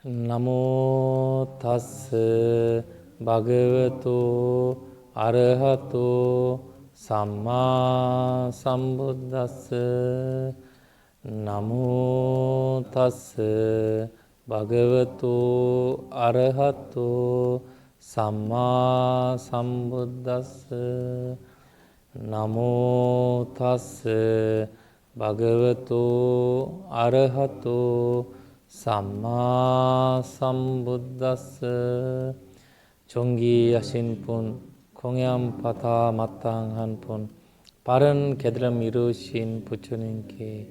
나모 타스 바그와토 아르하토 삼마 삼부다스 나모 타스 바그와토 아르하토 삼마 삼부다스 나모 타스 바그와토 아르하토 삼마 삼부다스 존귀하신 분, 공양파타 마땅한 분, 바른 깨달음 이루신 부처님께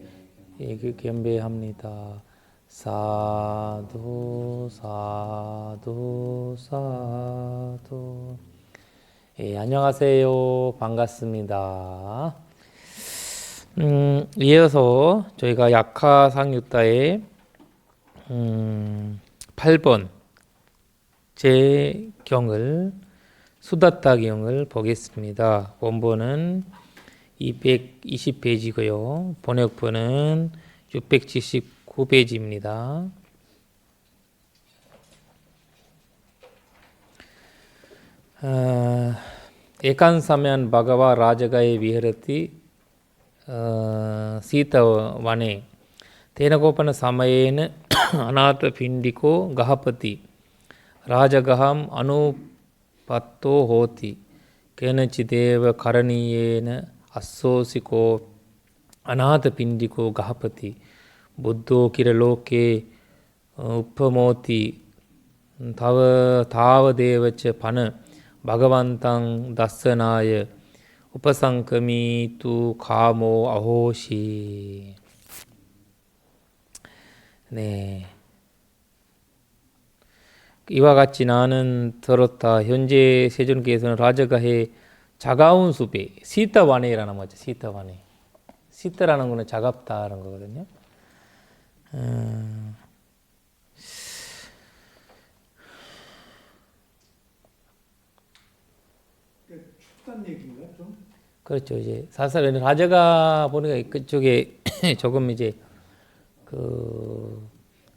경배합니다. 사두 사두 사두. 예, 안녕하세요. 반갑습니다. 이어서 저희가 약하상유다의 8번 제 경을 수다타 경을 보겠습니다. 원본은 220페이지고요. 번역본은 679페이지입니다. 에칸사면 바가와 라자가에 위하르티 सीतवने तेनकोपन समयेन अनाथपिण्डिको गहपति राजगहम् अनुपत्तो होति केनचिदेव करणीयेन अस्सोसिको अनाथपिण्डिको गहपति बुद्धो किरलोके उपमोति तावदेव च पन भगवन्तं दर्शनाय उपसंकमी tu 가모 아호시. 네. 이와 같이 나는 들었다. 현재 세존께서는 라자가의 자가운 숲에 시타와네라는 거죠. 시타와네. 시타라는 거는 차갑다라는 거거든요. 춥다는 얘기인가 좀? 그렇죠. 이제 사실 라자가 보니까 그쪽에 조금 이제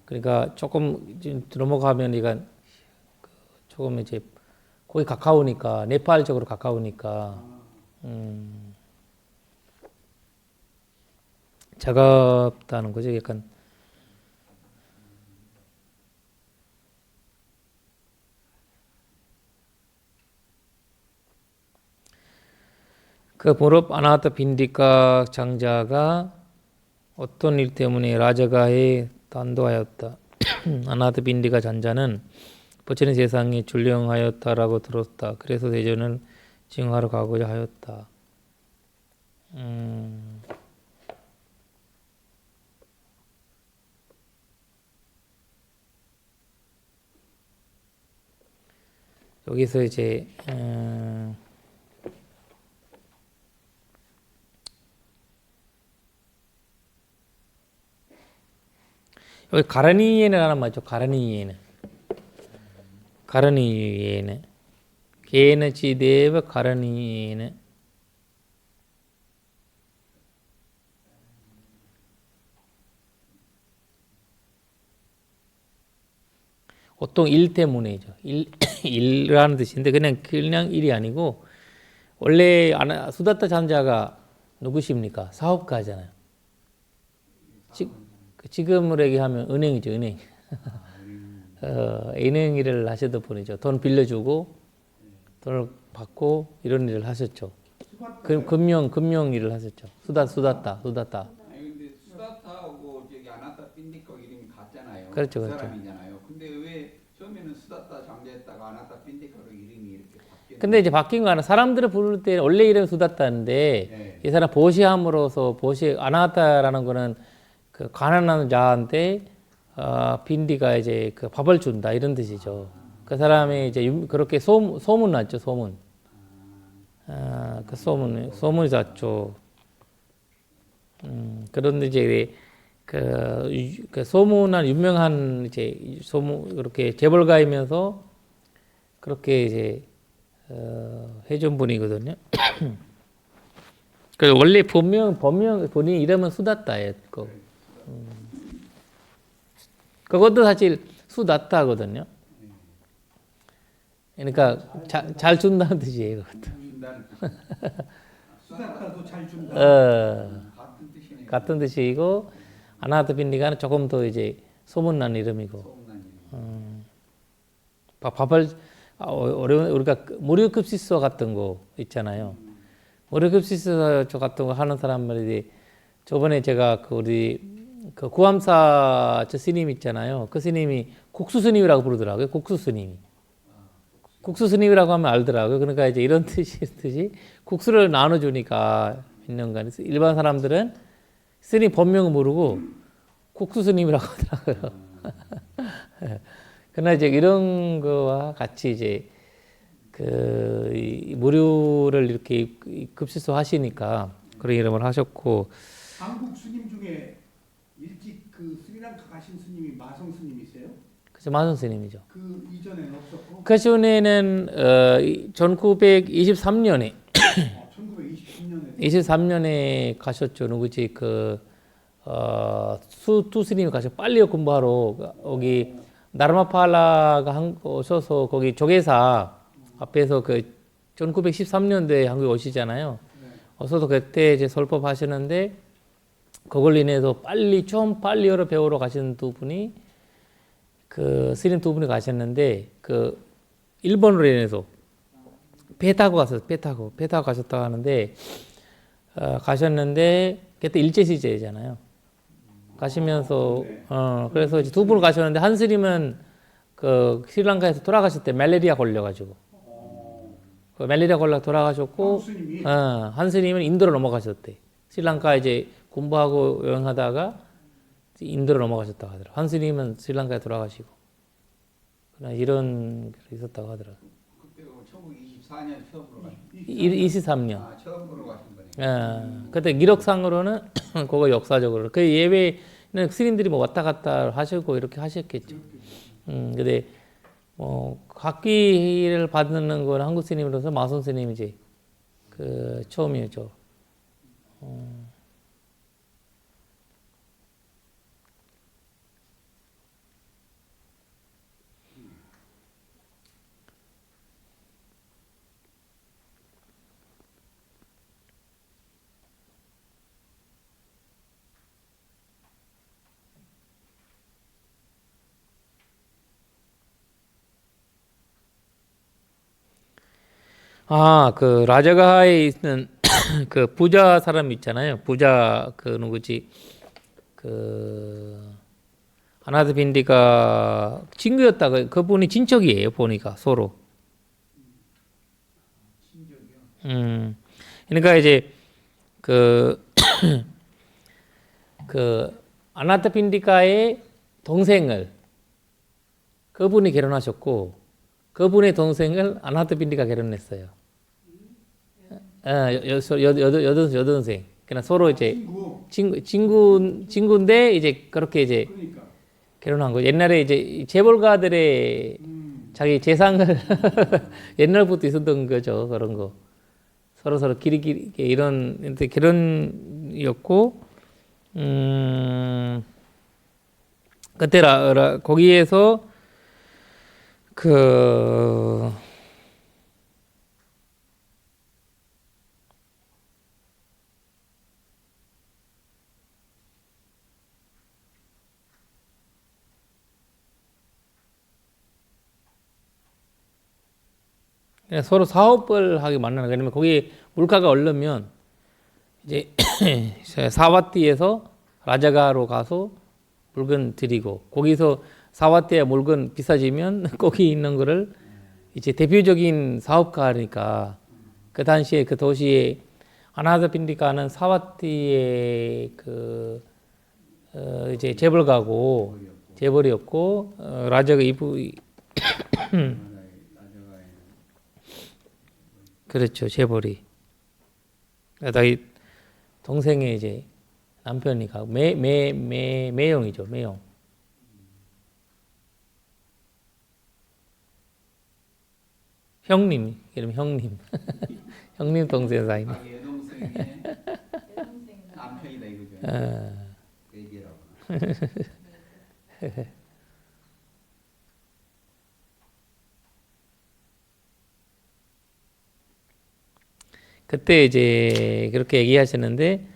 그러니까 조금 넘어가면 이가 조금 이제 거기 가까우니까 네팔 쪽으로 가까우니까 차갑다는 거죠. 약간 그 보럽 아나타 빈디카 장자가 어떤 일 때문에 라자가에 단도하였다. 아나타 빈디카 장자는 부처님 세상에 출령하였다라고 들었다. 그래서 대전을 징하러 가고자 하였다. 여기서 이제 여기 가라니에는 맞죠? 가라니에는 케너치데브 가라니에는 어떤 일 때문에죠. 일이라는 뜻인데 그냥 일이 아니고 원래 수다타 장자가 누구십니까? 사업가잖아요. 지금으로 얘기하면 은행이죠, 은행. 은행 일을 하시던 분이죠. 돈 빌려주고 돈을 받고 이런 일을 하셨죠. 금융 일을 하셨죠. 수다타. 아니 근데 수다타하고 저기 아나타 핀디카 이름이 같잖아요. 그렇죠, 그 그렇죠. 사람이잖아요. 근데 왜 처음에는 수다타 장자했다가 아나타 핀디카로 이름이 이렇게 바뀌었는지. 근데 이제 바뀐 거 하나 사람들을 부를 때 원래 이름 수다타인데 네. 이 사람 보시함으로써 아나타라는 거는 그 가난한 자한테 빈디가 이제 그 밥을 준다 이런 뜻이죠. 그 사람이 이제 그렇게 소문 났죠, 소문. 그 소문이 났죠. 그런데 이제 그 소문난 유명한 이제 그렇게 재벌가이면서 그렇게 이제 해준 분이거든요. 그 원래 본명 이름은 수다타예요. 그것도 사실 수다따거든요. 그러니까 잘 준다는 뜻이에요. 그것도. 준다는 뜻. 수다따도 잘 준다. 같은 뜻이네. 같은 뜻이고 아나하타 빈디가는 조금 더 이제 소문난 이름이고. 소문난 이름. 밥을 어려운 우리가 무료급식소 같은 거 있잖아요. 무료급식소 같은 거 하는 사람들이 저번에 제가 그 우리 그 구암사 저 스님 있잖아요. 그 스님이 국수 스님이라고 부르더라고요. 국수 스님이. 국수 스님이라고 하면 알더라고요. 그러니까 이제 이런 뜻이 국수를 나눠주니까 있는가. 일반 사람들은 스님 본명을 모르고 국수 스님이라고 하더라고요. 그러나 이제 이런 거와 같이 이제 이 무료를 이렇게 급식소 하시니까 그런 이름을 하셨고. 한국 스님 중에 일찍 그 스리랑카 가신 스님이 마성 스님이세요? 그래서 마선 스님이죠. 그 이전에는 없었고. 그 전에는 1923년에 1923년에 23년에 가셨죠. 누구지 수투 스님이 가서 빨리 공부하러 여기 나르마팔라가 오셔서 거기 조계사 앞에서 그 1913년도에 한국에 오시잖아요. 오셔서 그때 이제 설법 하시는데 그걸 인해서 좀 빨리 배우러 가신 두 분이 그 스님 두 분이 가셨는데 그 일본으로 인해서 배 타고 가셨다고 하는데 가셨는데 그때 일제 시대잖아요. 가시면서 그래서 이제 두 분 가셨는데 한 스님은 그 스리랑카에서 돌아가실 때 말레리아 걸려가지고 그 말레리아 걸려 돌아가셨고 한 스님은 인도로 넘어가셨대. 스리랑카 이제 공부하고 여행하다가 인도로 넘어가셨다고 하더라고요. 한 스님은 스리랑카에 돌아가시고 이런 게 있었다고 하더라고요. 그때 1924년 처음으로 가신. 23년. 처음으로 가신 거네. 그때 기록상으로는 그거 역사적으로 그 예외는 스님들이 뭐 왔다 갔다 하시고 이렇게 하셨겠죠. 근데 학위를 받는 건 한국 스님으로서 마손 스님이지 그 처음이죠. 그 라자가하에 있는 그 부자 사람 있잖아요. 부자 그 누구지? 그 아나타 빈디가 친구였다가 그분이 친척이에요. 보니까 서로. 그러니까 이제 그 아나타 빈디가의 동생을 그분이 결혼하셨고 그분의 동생을 아나타 빈디가 결혼했어요. 여동생. 그냥 서로 이제 친구인데 이제 그렇게 이제 그러니까. 결혼한 거죠. 옛날에 이제 재벌가들의 자기 재산을 옛날부터 있었던 거죠. 그런 거. 서로 길이 이런 결혼이었고 그때 거기에서 그냥 서로 사업을 하게 만나는 거예요. 왜냐면 거기 물가가 오르면 이제 사와띠에서 라자가로 가서 물건 드리고 거기서 사와띠에 물건 비싸지면 거기 있는 거를 이제 대표적인 사업가니까 그 당시에 그 도시에 아나타 빈디가는 사와띠의 이제 재벌이었고 라자가 그렇죠. 재벌이. 자기 동생의 이제 남편이 가고 매형이죠. 매형. 형님. 이름 형님. 형님 동생 사이네. 자기 여동생의 남편이다 이거죠. 그 얘기라고. 그때 이제 그렇게 얘기하셨는데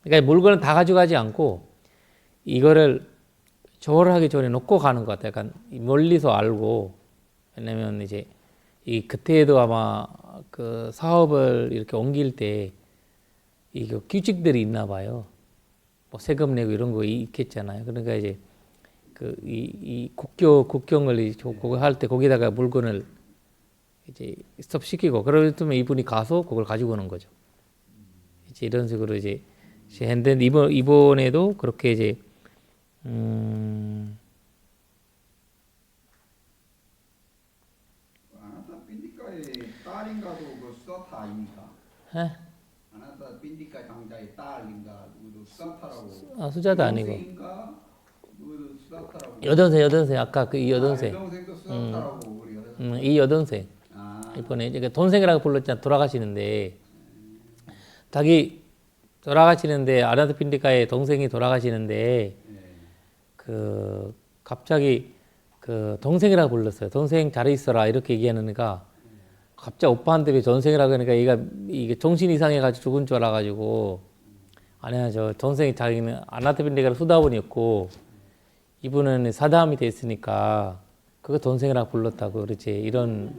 그러니까 물건을 다 가져가지 않고 이거를 조월하기 전에 놓고 가는 것 같아요. 약간 멀리서 알고 왜냐면 이제 이 그때에도 아마 그 사업을 이렇게 옮길 때 이게 규칙들이 있나 봐요. 뭐 세금 내고 이런 거 있겠잖아요. 그러니까 이제 그 이 국경을 그거 할 때 거기다가 물건을 이제 스톱시키고 그러면 이분이 가서 그걸 가지고 오는 거죠. 이제 이런 식으로 이제 했는데 이번에도 그렇게 이제 아나타 빈디카의 딸인가도 그 수다타 아닙니까? 에? 아나타 빈디카 장자의 딸인가 누구도 수다타라고. 수자도 아니고 여동생인가 누구도 수다타라고. 여동생 아까 그 이 여동생 여동생도 수다타라고 우리가. 이 여동생 아. 이번에 이제 동생이라고 불렀잖아. 돌아가시는데 자기 돌아가시는데 아나타 빈디카의 동생이 돌아가시는데 그 갑자기 그 동생이라고 불렀어요. 동생 잘 있어라 이렇게 얘기하니까 갑자기 오빠한테 왜 동생이라고 하니까 얘가 이게 정신 이상해가지고 죽은 줄 알아가지고 아니야 저 동생이 자기는 아나타 빈디카의 수다원이었고 이분은 사다함이 됐으니까 그거 동생이라고 불렀다고 그렇지 이런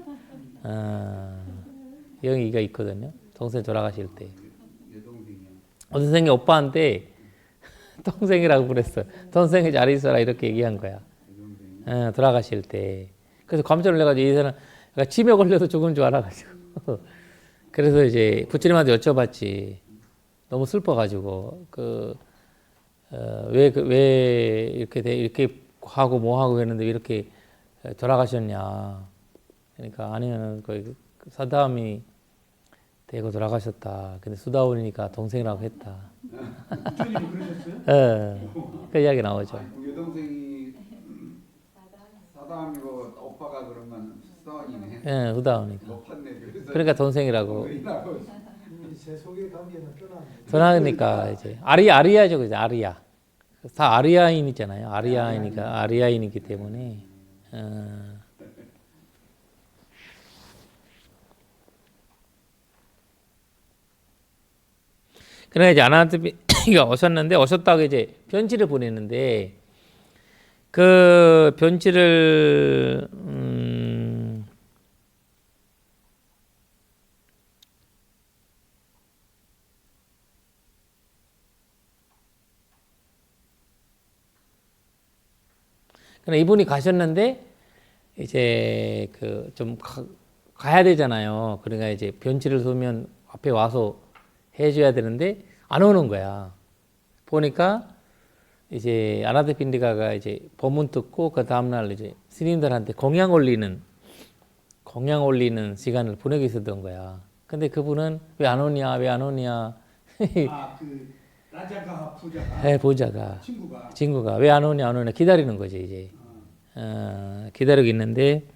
얘기가 있거든요. 동생 돌아가실 때 여동생이요. 동생이 오빠한테 동생이라고 그랬어. 동생이 잘 있어라 이렇게 얘기한 거야. 돌아가실 때. 그래서 깜짝 놀라가지고 이 사람 치매 걸려서 죽은 줄 알아가지고. 그래서 이제 부처님한테 여쭤봤지. 너무 슬퍼가지고 왜 이렇게 하고 뭐 하고 했는데 왜 이렇게 돌아가셨냐. 그러니까 아니면 그 사다함이 되고 돌아가셨다. 근데 수다원이니까 동생이라고 했다. 부처님이 그러셨어요? 그 이야기 나오죠. 여동생이 사다함이고 오빠가 그러면 수다원이네. 예, 수다원이니까. 높았네. 그래서 그러니까 동생이라고. 제 속에 감기는 떠나네. 전하니까 이제 아리아죠, 그죠? 아리아. 다 아리아인이잖아요. 아리아이니까 아리아인이기 때문에. 그러나 이제 아나타피가 오셨다고 이제 편지를 보냈는데 그 편지를 그러나 이분이 가셨는데 이제 그 좀 가야 되잖아요. 그러니까 이제 편지를 쓰면 앞에 와서 해줘야 되는데 안 오는 거야. 보니까 이제 아나타 빈디카가 이제 법문 듣고 그 다음날 이제 스님들한테 공양 올리는 시간을 보내고 있었던 거야. 근데 그분은 왜 안 오냐, 왜 안 오냐. 그 라자가 부자가 네, 보자가 친구가 왜 안 오냐, 안 오냐 기다리는 거지 이제. 기다리고 있는데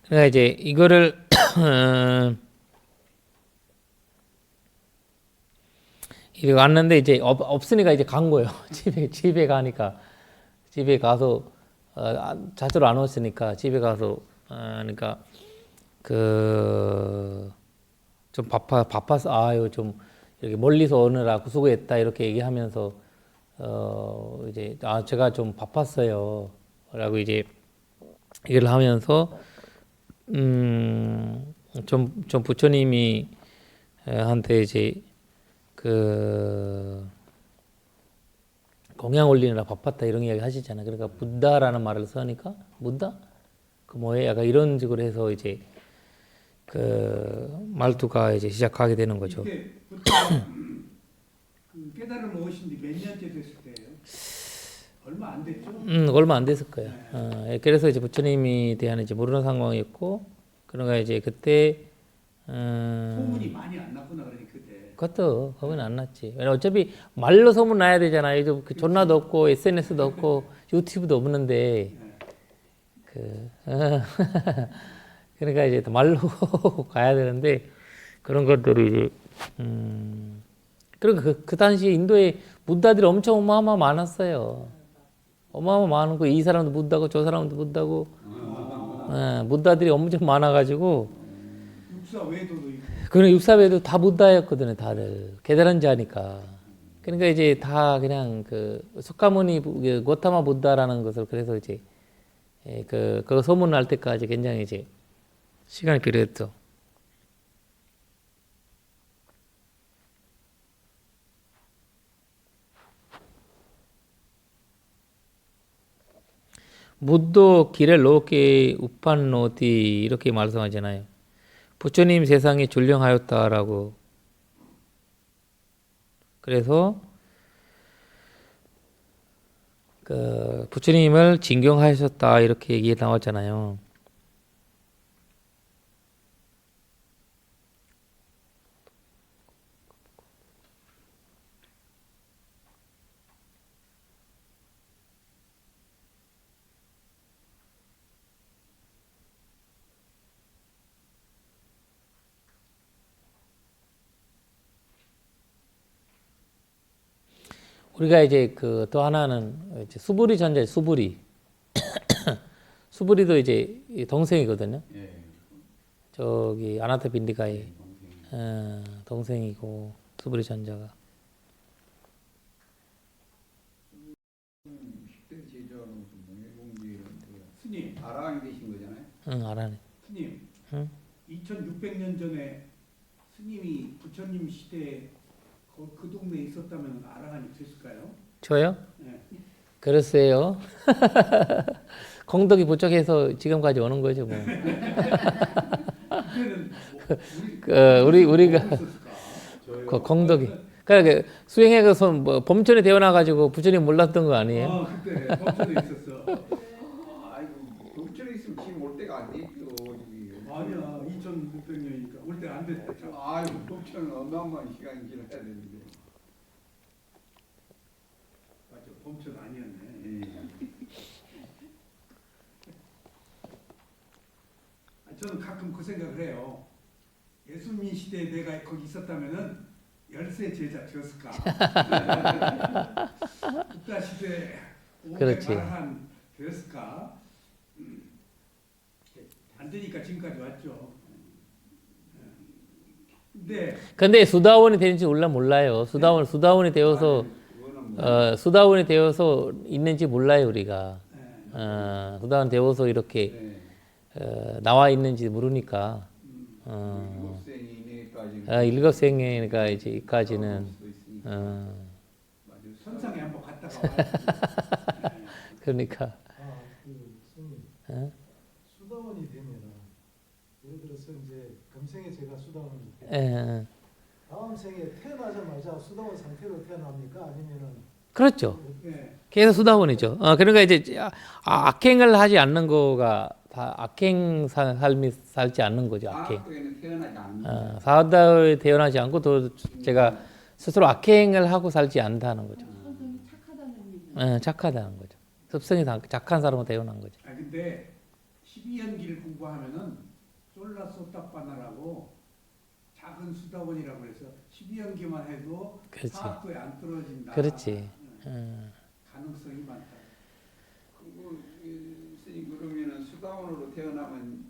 그러니까 이제 이거를 이렇게 왔는데 이제 없으니까 이제 간 거예요. 집에 가니까 집에 가서 자주로 안 왔으니까 집에 가서 그러니까 그 좀 바빠서 아유 좀 이렇게 멀리서 오느라고 수고했다 이렇게 얘기하면서 이제 제가 좀 바빴어요라고 이제 얘기를 하면서 좀 부처님이 한테 이제 그 공양 올리느라 바빴다 이런 이야기 하시잖아요. 그러니까 부다라는 말을 쓰니까 부다 그 뭐예요? 약간 이런 식으로 해서 이제 그 말투가 이제 시작하게 되는 거죠. 이때 부처 그 깨달음을 오신 지 몇 년째 됐을 때예요? 얼마 안 됐죠? 얼마 안 됐을 거예요. 예, 그래서 이제 부처님에 대한 이제 모르는 상황이었고, 그러니까 이제 그때 소문이 많이 안 났구나 그러니 그때. 그것도 거기는 안 났지. 왜냐면 어차피 말로 소문 나야 되잖아요. 요즘 그 전화도 없고 SNS도 없고 유튜브도 없는데 그 그러니까 이제 말로 가야 되는데 그런 것들이 이제 그리고 그 당시에 인도에 부다들이 엄청 어마어마 많았어요. 어마어마 많은 거 이 사람도 부다고 저 사람도 부다고 부다들이 엄청 많아가지고 육사 외도도 있고. 그런 육사배도 다 부다였거든요, 다들 깨달은 자니까. 그러니까 이제 다 그냥 그 석가모니 고타마 부다라는 것을 그래서 이제 그 소문 날 때까지 굉장히 이제 시간이 필요했죠. 무도 길을 로케 우판노티 이렇게 말씀하잖아요. 부처님 세상에 출령하였다라고. 그래서 그 부처님을 진경하셨다 이렇게 얘기 나왔잖아요. 우리가 이제 그 또 하나는 이제 수부리 전자 수부리 수부리도 이제 동생이거든요. 예. 저기 아나타 빈디가의 동생. 동생이고 수부리 전자가 10대 제자로 무슨 명예공개 이런 거 스님, 아라한이 되신 거잖아요. 응 알아네. 스님. 응? 2600년 전에 스님이 부처님 시대에 그 동네에 있었다면 아라한이 됐을까요? 저요? 네. 글쎄요. 공덕이 부족해서 지금까지 오는 거죠 뭐. 그때는 우리가 있었을까? 그 공덕이 그러니까 수행해 가서 뭐 범천에 태어나 가지고 부처님 몰랐던 거 아니에요? 아 그때 범천에 있었어. 아이고 동천에 있으면 지금 올 때가 안 됐죠. 아니야 2600년이니까 올 때 안 됐대. 아이고 동천은 어마어마한 시간이 지나야 되는데. 맞아 범천 아니었네. 예. 저는 가끔 그 생각을 해요. 예수님 시대에 내가 거기 있었다면은 열세 제자 되었을까? 부다 시대 그렇지. 500한 되었을까? 안 되니까 지금까지 왔죠. 근데 수다원이 되는지 몰라요. 수다원이 되어서 그거는 뭐 수다원이 되어서 있는지 몰라요 우리가. 수다원 되어서 이렇게 네. 나와 있는지 모르니까. 일곱생이 이내까지는 일곱생이니까 이제 이까지는 수도 있으니까. 맞아요. 선상에 한번 갔다가 와야지. 그러니까 스님, 어? 수다원이 되면 예를 들어서 이제 금생에 제가 수다원이 되 예, 다음 생에 태어나자마자 수다원 상태로 태어납니까? 아니면은 그렇죠. 네. 계속 수다원이죠. 그러니까 이제 악행을 하지 않는 거가 다 악행 삶이 살지 않는 거죠. 악행. 사학도에는 태어나지 않는 사다에 태어나지 않고 또 제가 스스로 악행을 하고 살지 않다는 거죠. 선생이 착하다는 얘기. 착하다는 거죠. 습성이 착한 사람으로 태어난 거죠. 아 근데 12연기를 공부하면은 솔라소딱바나라고 작은 수다원이라고 해서 12연기만 해도 그렇지. 사학도에 안 떨어진다. 그렇지. 가능성이 많다. 그리고 스님 그러면은 수다원으로 태어나면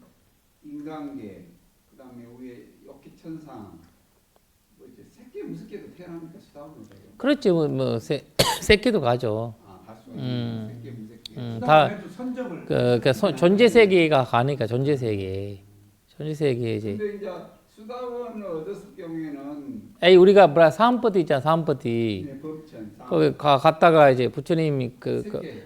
인간계 그다음에 위에 역기천상 뭐 이제 새끼 무섭게도 태어나니까 수다원으로 돼요. 그렇지. 뭐 새끼도 가죠. 갈 수가 있는 새끼 무섭게. 다 수다원에도 선정을 존재 세계가 가니까 존재 세계 이제. 근데 이제 수다원을 얻었을 경우에는 우리가 뭐라 사암버티 있잖아. 사암버티. 법천 거기 갔다가 이제 부처님이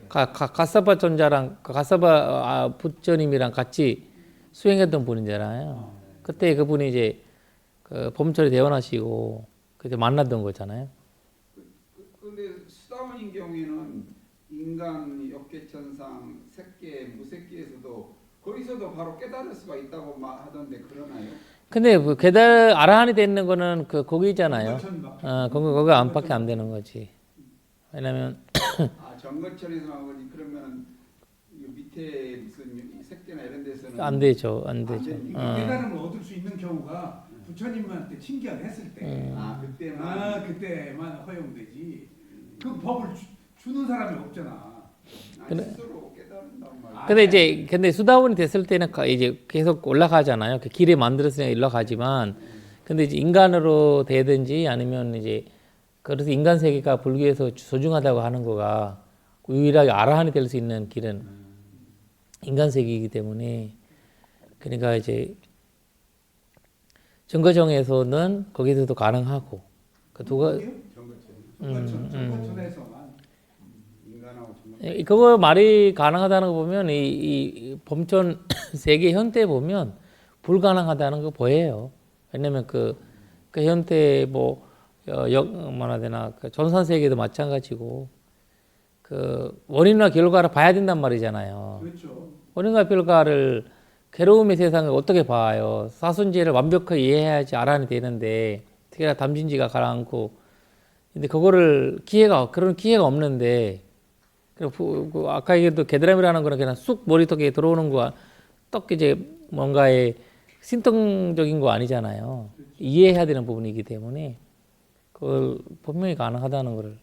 가사바 존자랑 가사바 부처님이랑 같이 수행했던 분이잖아요. 그때 그분이 이제 그 범철이 대원하시고 그때 만났던 거잖아요. 근데 수다원인 경우에는 인간, 역계천상, 색계, 무색계에서도 거기서도 바로 깨달을 수가 있다고 하던데 그러나요? 근데 그 계달 아라한이 되는 거는 그 거기잖아요. 정거천밖에. 거기 안밖에 안 되는 거지. 왜냐면 정거천에서만 거지 그러면 이 밑에 무슨 색계나 이런 데서는 안 되죠, 안 되죠. 되지. 깨달음을 얻을 수 있는 경우가 부처님한테 칭기를 했을 때, 그때만 허용되지. 그 법을 주는 사람이 없잖아. 스스로 깨달은단 말이야. 근데 수다원이 됐을 때는 이제 계속 올라가잖아요. 그 길에 만들었으니까 올라가지만, 근데 이제 인간으로 되든지 아니면 이제 그래서 인간 세계가 불교에서 소중하다고 하는 거가 유일하게 아라한이 될 수 있는 길은 인간 세계이기 때문에 그러니까 이제 정거정에서는 거기서도 가능하고 그 두 가지 정거천에서만. 인간하고 정거. 그거 말이 가능하다는 거 보면 이 범천 세계 현태 보면 불가능하다는 거 보여요. 왜냐면 그 현태 뭐라 되나 그 전산 세계도 마찬가지고 그 원인과 결과를 봐야 된단 말이잖아요. 그렇죠. 원인과 결과를 괴로움의 세상을 어떻게 봐요? 사순지를 완벽하게 이해해야지 아란이 되는데 특히나 담진지가 가라앉고 근데 그거를 그런 기회가 없는데 그리고 아까 얘기했던 게드람이라는 거는 그냥 쑥 머리속에 들어오는 거와 떡 이제 뭔가의 신통적인 거 아니잖아요. 이해해야 되는 부분이기 때문에 그걸 분명히 가능하다는 거를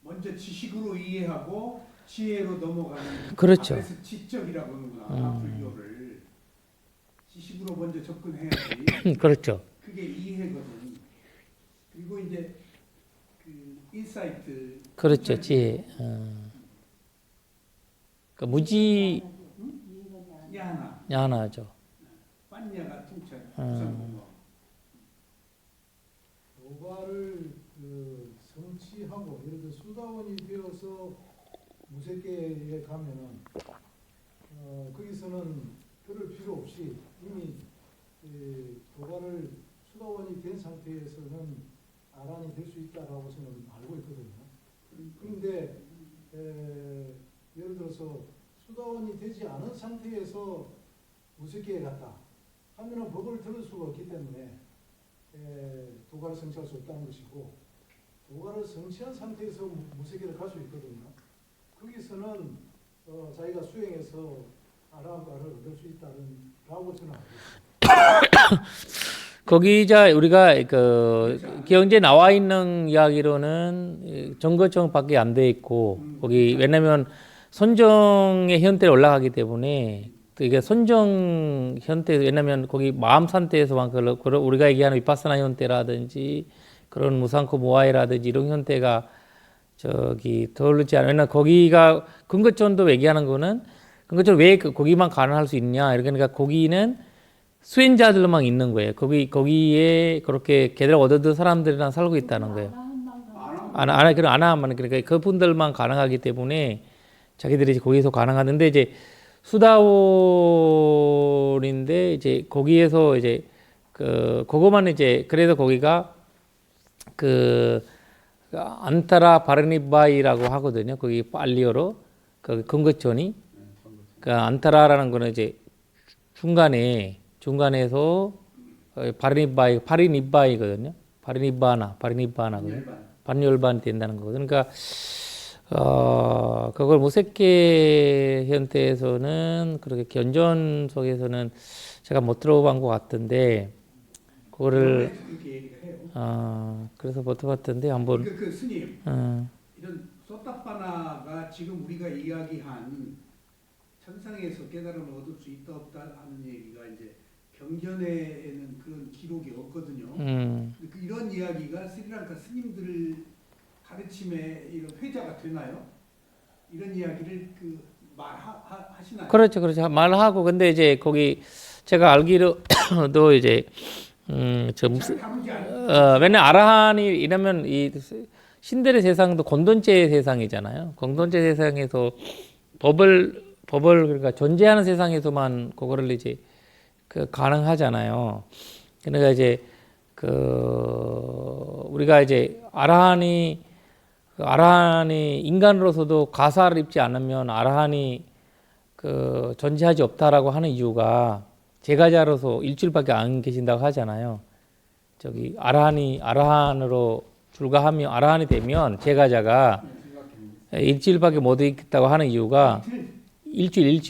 먼저 지식으로 이해하고 지혜로 넘어가는. 그렇죠. 그래서 지적이라고 하는구나. 불교를 지식으로 먼저 접근해야지. 그렇죠. 그게 이해거든. 그리고 이제 그 인사이트. 그렇죠. 지혜. 그 무지 야나, 야나죠. 빠냐가 통찰. 도발을 그 성취하고 예를 들어 수다원이 되어서 무색계에 가면은 거기서는 그럴 필요 없이 이미 도발을 수다원이 된 상태에서는 아란이 될 수 있다라고 저는 알고 있거든요. 그런데 예를 들어서 수다원이 되지 않은 상태에서 무색계에 갔다 하면은 법을 들을 수가 없기 때문에 도가를 성취할 수 없다는 것이고 도가를 성취한 상태에서 무색계를 갈 수 있거든요. 거기서는 자기가 수행해서 아라한과를 얻을 수 있다라고 저는 알고 있습니다. 거기 우리가 그 경제 나와 있는 이야기로는 정거청밖에 안 돼 있고 거기 왜냐면 손정의 현태로 올라가기 때문에 이게 손정 현태 왜냐면 거기 마음 상태에서만 우리가 얘기하는 위파스나 현태라든지 그런 무상코 모아이라든지 이런 현태가 떠오르지 않아요. 왜냐면 거기가 근거천도 얘기하는 거는 근거천 왜 거기만 가능할 수 있냐 그러니까 거기는 수행자들만 있는 거예요. 거기에 그렇게 계대를 얻어든 사람들이랑 살고 있다는 거예요. 아나만 그러니까 그분들만 가능하기 때문에 자기들이 이제 거기서 가능하는데 이제 수다원인데 이제 거기에서 이제 그거만 이제 그래서 거기가 안타라 바르니바이라고 하거든요. 거기 팔리어로 그 근거천이 그 안타라라는 거는 이제 중간에서 파리니바이거든요. 파리니바나거든요. 반열반이 된다는 거거든요. 그러니까 그걸 무색계 현태에서는 그렇게 견전 속에서는 제가 못 들어본 것 같던데 그거를 그렇게 얘기를 해요. 그래서 못 들어봤던데 한번 그 스님 이런 소타파나가 지금 우리가 이야기한 천상에서 깨달음을 얻을 수 있다 없다 하는 얘기가 이제 경전에는 그런 기록이 없거든요. 이런 이야기가 스리랑카 스님들 가르침에 이런 회자가 되나요? 이런 이야기를 말하시나요? 그렇죠. 말하고 근데 이제 거기 제가 알기로도 이제 왜냐면 아라한이 이러면 이 신들의 세상도 공동체 세상이잖아요. 공동체 세상에서 법을 그러니까 존재하는 세상에서만 그거를 이제 가능하잖아요. 그러니까 이제 우리가 이제 아라한이 인간으로서도 가사를 입지 않으면 아라한이 존재하지 없다라고 하는 이유가 제가자로서 일주일밖에 안 계신다고 하잖아요. 저기 아라한으로 불과하면 아라한이 되면 제가자가 일주일밖에 못 있다고 하는 이유가 일주일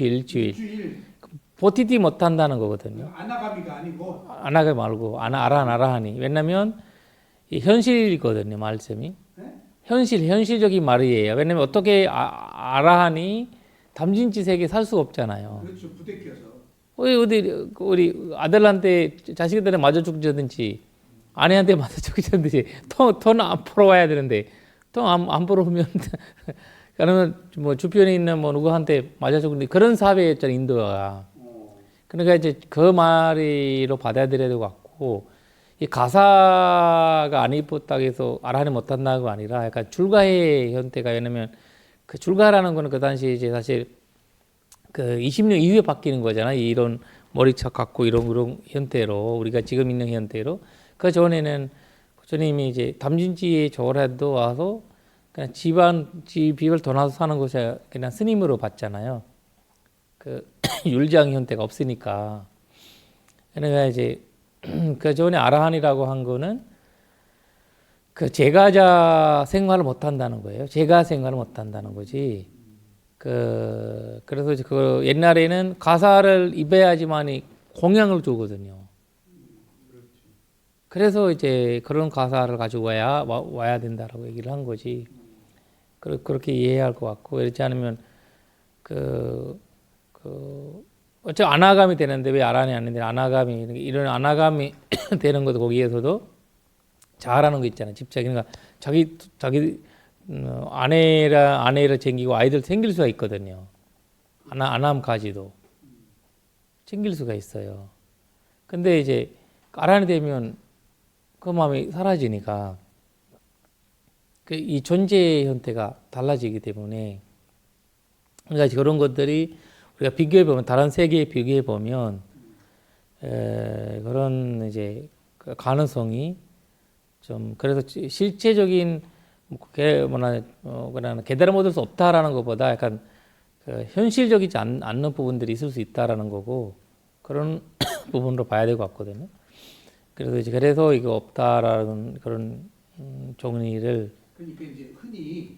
버티지 못한다는 거거든요. 아나가미가 아니고 아나가 말고 아라한이. 왜냐면 이 현실이거든요, 말씀이. 네? 현실적인 말이에요. 왜냐면 어떻게 아라한이 담진치 세계에 살 수가 없잖아요. 그렇죠. 부대껴서. 우리 아들한테 자식들한테 맞아 죽자든지 아내한테 맞아 죽자든지 돈 안 풀어와야 되는데 돈 안 풀어오면 그러면 뭐 주변에 있는 뭐 누구한테 맞아 죽는데 그런 사회였잖아요, 인도가. 그러니까 이제 그 말이로 받아들여야 될 것 같고 이 가사가 안 입었다고 해서 아라한이 못한다가 아니라 약간 줄가의 형태가 왜냐면 그 줄가라는 거는 그 당시 이제 사실 그 20년 이후에 바뀌는 거잖아요. 이런 머리착 갖고 이런 형태로 우리가 지금 있는 형태로 그 전에는 부처님이 이제 담진지에 조라도 와서 그냥 집을 떠나서 사는 곳에 그냥 스님으로 봤잖아요. 그 율장 형태가 없으니까. 그러니까 이제 그 전에 아라한이라고 한 거는 그 제가자 생활을 못 한다는 거예요. 제가 생활을 못 한다는 거지. 그래서 그 옛날에는 가사를 입어야지만이 공양을 주거든요. 그래서 이제 그런 가사를 가지고 와야 된다라고 얘기를 한 거지. 그렇게 이해해야 할 것 같고, 그렇지 않으면 어차피 아나감이 되는데 왜 아란이 아닌데 이런 아나감이 되는 것도 거기에서도 잘하는 거 있잖아요. 집착. 그러니까 자기 아내를 챙기고 아이들 챙길 수가 있거든요. 아남까지도 챙길 수가 있어요. 근데 이제 아란이 되면 그 마음이 사라지니까 이 존재 형태가 달라지기 때문에 그러니까 그런 것들이 우리가 비교해 보면 다른 세계에 비교해 보면 그런 이제 가능성이 좀 그래서 실체적인 그냥 깨달음 얻을 수 없다라는 것보다 약간 현실적이지 않는 부분들이 있을 수 있다라는 거고 그런 부분으로 봐야 될 것 같거든요. 그래서 이거 없다라는 그런 정리를 그러니까 이제 흔히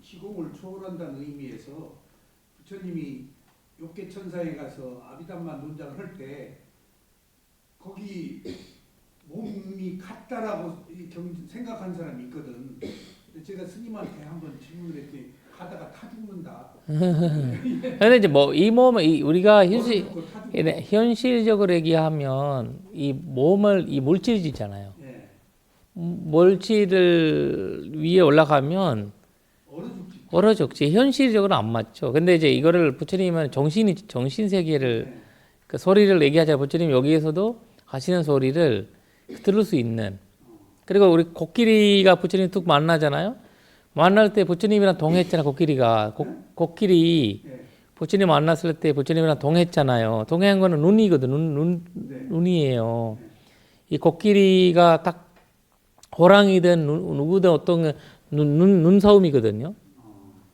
기공을 초월한다는 의미에서 부처님이 욕계천사에 가서 아비담마 논장을 할 때 거기 몸이 같다라고 생각한 사람이 있거든. 근데 제가 스님한테 한번 질문을 했더니 가다가 타 죽는다. 근데 이제 뭐 이 몸을 우리가 현실적으로 얘기하면 이 몸을 이 물질이잖아요. 예. 물질을 위에 올라가면 얼어 죽지. 현실적으로 안 맞죠. 근데 이제 이거를 부처님은 정신 세계를 그 소리를 얘기하자. 부처님 여기에서도 하시는 소리를 들을 수 있는. 그리고 우리 코끼리가 부처님 툭 만나잖아요. 만날 때 부처님이랑 동행했잖아. 코끼리가 코끼리 부처님 만났을 때 부처님이랑 동행했잖아요. 동행한 거는 눈이거든. 눈이에요. 이 코끼리가 딱 호랑이든 누구든 어떤 눈싸움이거든요.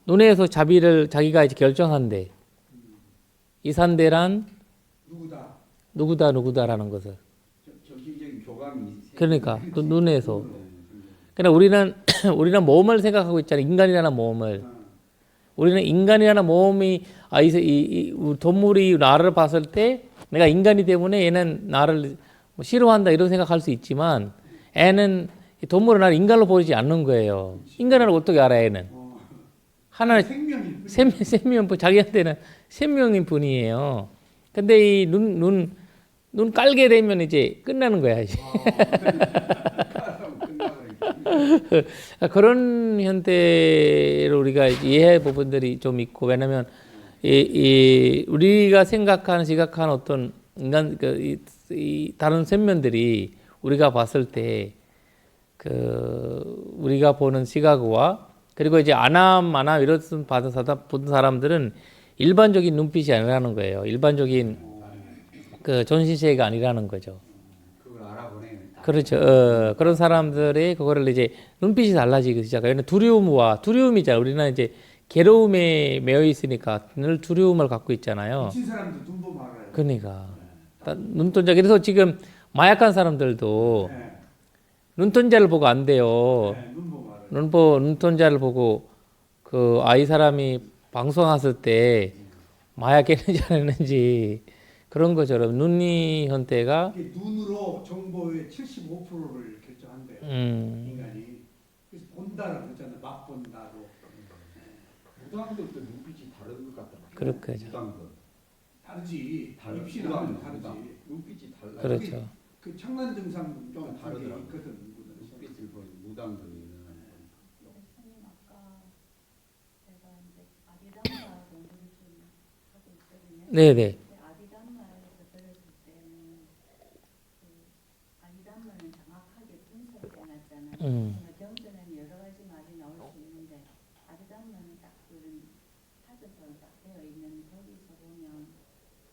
눈에서 자기가 이제 결정한대. 이 산대란 누구다라는 것을. 정신적인 교감이 그러니까 눈에서. 그러니까 우리는 몸을 생각하고 있잖아요. 인간이라는 몸을. 우리는 인간이라는 몸이 이 동물이 나를 봤을 때 내가 인간이 때문에 얘는 나를 뭐 싫어한다 이런 생각할 수 있지만 애는 동물은 나를 인간로 보이지 않는 거예요. 인간을 어떻게 알아 애는? 하나는 생명 자기한테는 생명인 분이에요. 근데 이 눈 깔게 되면 이제 끝나는 거야 이제. 그런 형태를 우리가 이해할 부분들이 좀 있고 왜냐하면 우리가 지각하는 어떤 인간 이 다른 생명들이 우리가 봤을 때 우리가 보는 시각과 그리고 이제 아남 이런 받은 사람들은 일반적인 눈빛이 아니라는 거예요. 일반적인 그 전시체가 아니라는 거죠. 그걸 알아보네. 그렇죠. 그런 사람들의 그거를 이제 눈빛이 달라지기 시작해요. 두려움이잖아요. 우리는 이제 괴로움에 매여 있으니까 늘 두려움을 갖고 있잖아요. 미친 사람도 눈 보면 알아요. 그러니까 눈동자. 그래서 지금 마약한 사람들도 네. 눈동자를 보고 안 돼요. 네, 눈 보면 알아요. 눈동자를 보고 그 아이 사람이 방송했을 때 마약했는지 안 했는지 그런 것처럼 눈이 형태가 이게 눈으로 정보의 75%를 결정한대요. 인간이. 그래서 본다라고 그러잖아요. 막 본다로. 무당들도 눈빛이 다른 것 같다. 그렇게 무당들. 다르지. 다른 입시는 무당, 다르지. 무당. 눈빛이 달라. 그렇죠. 그 청란 증상 좀 같은 게 다르더라고요. 있거든. 눈빛을 보니 무당들이 있는. 교수님 아까 제가 이제 아디담마 공부를 좀 하고 있거든요. 네네. 근데 아디담마에서 들었을 때는 그 아디담마는 정확하게 분석해 놨잖아요. 그러니까 경전에는 여러 가지 말이 나올 수 있는데 아디담마는 딱 그런 사전처럼 딱 되어 있는 거기서 보면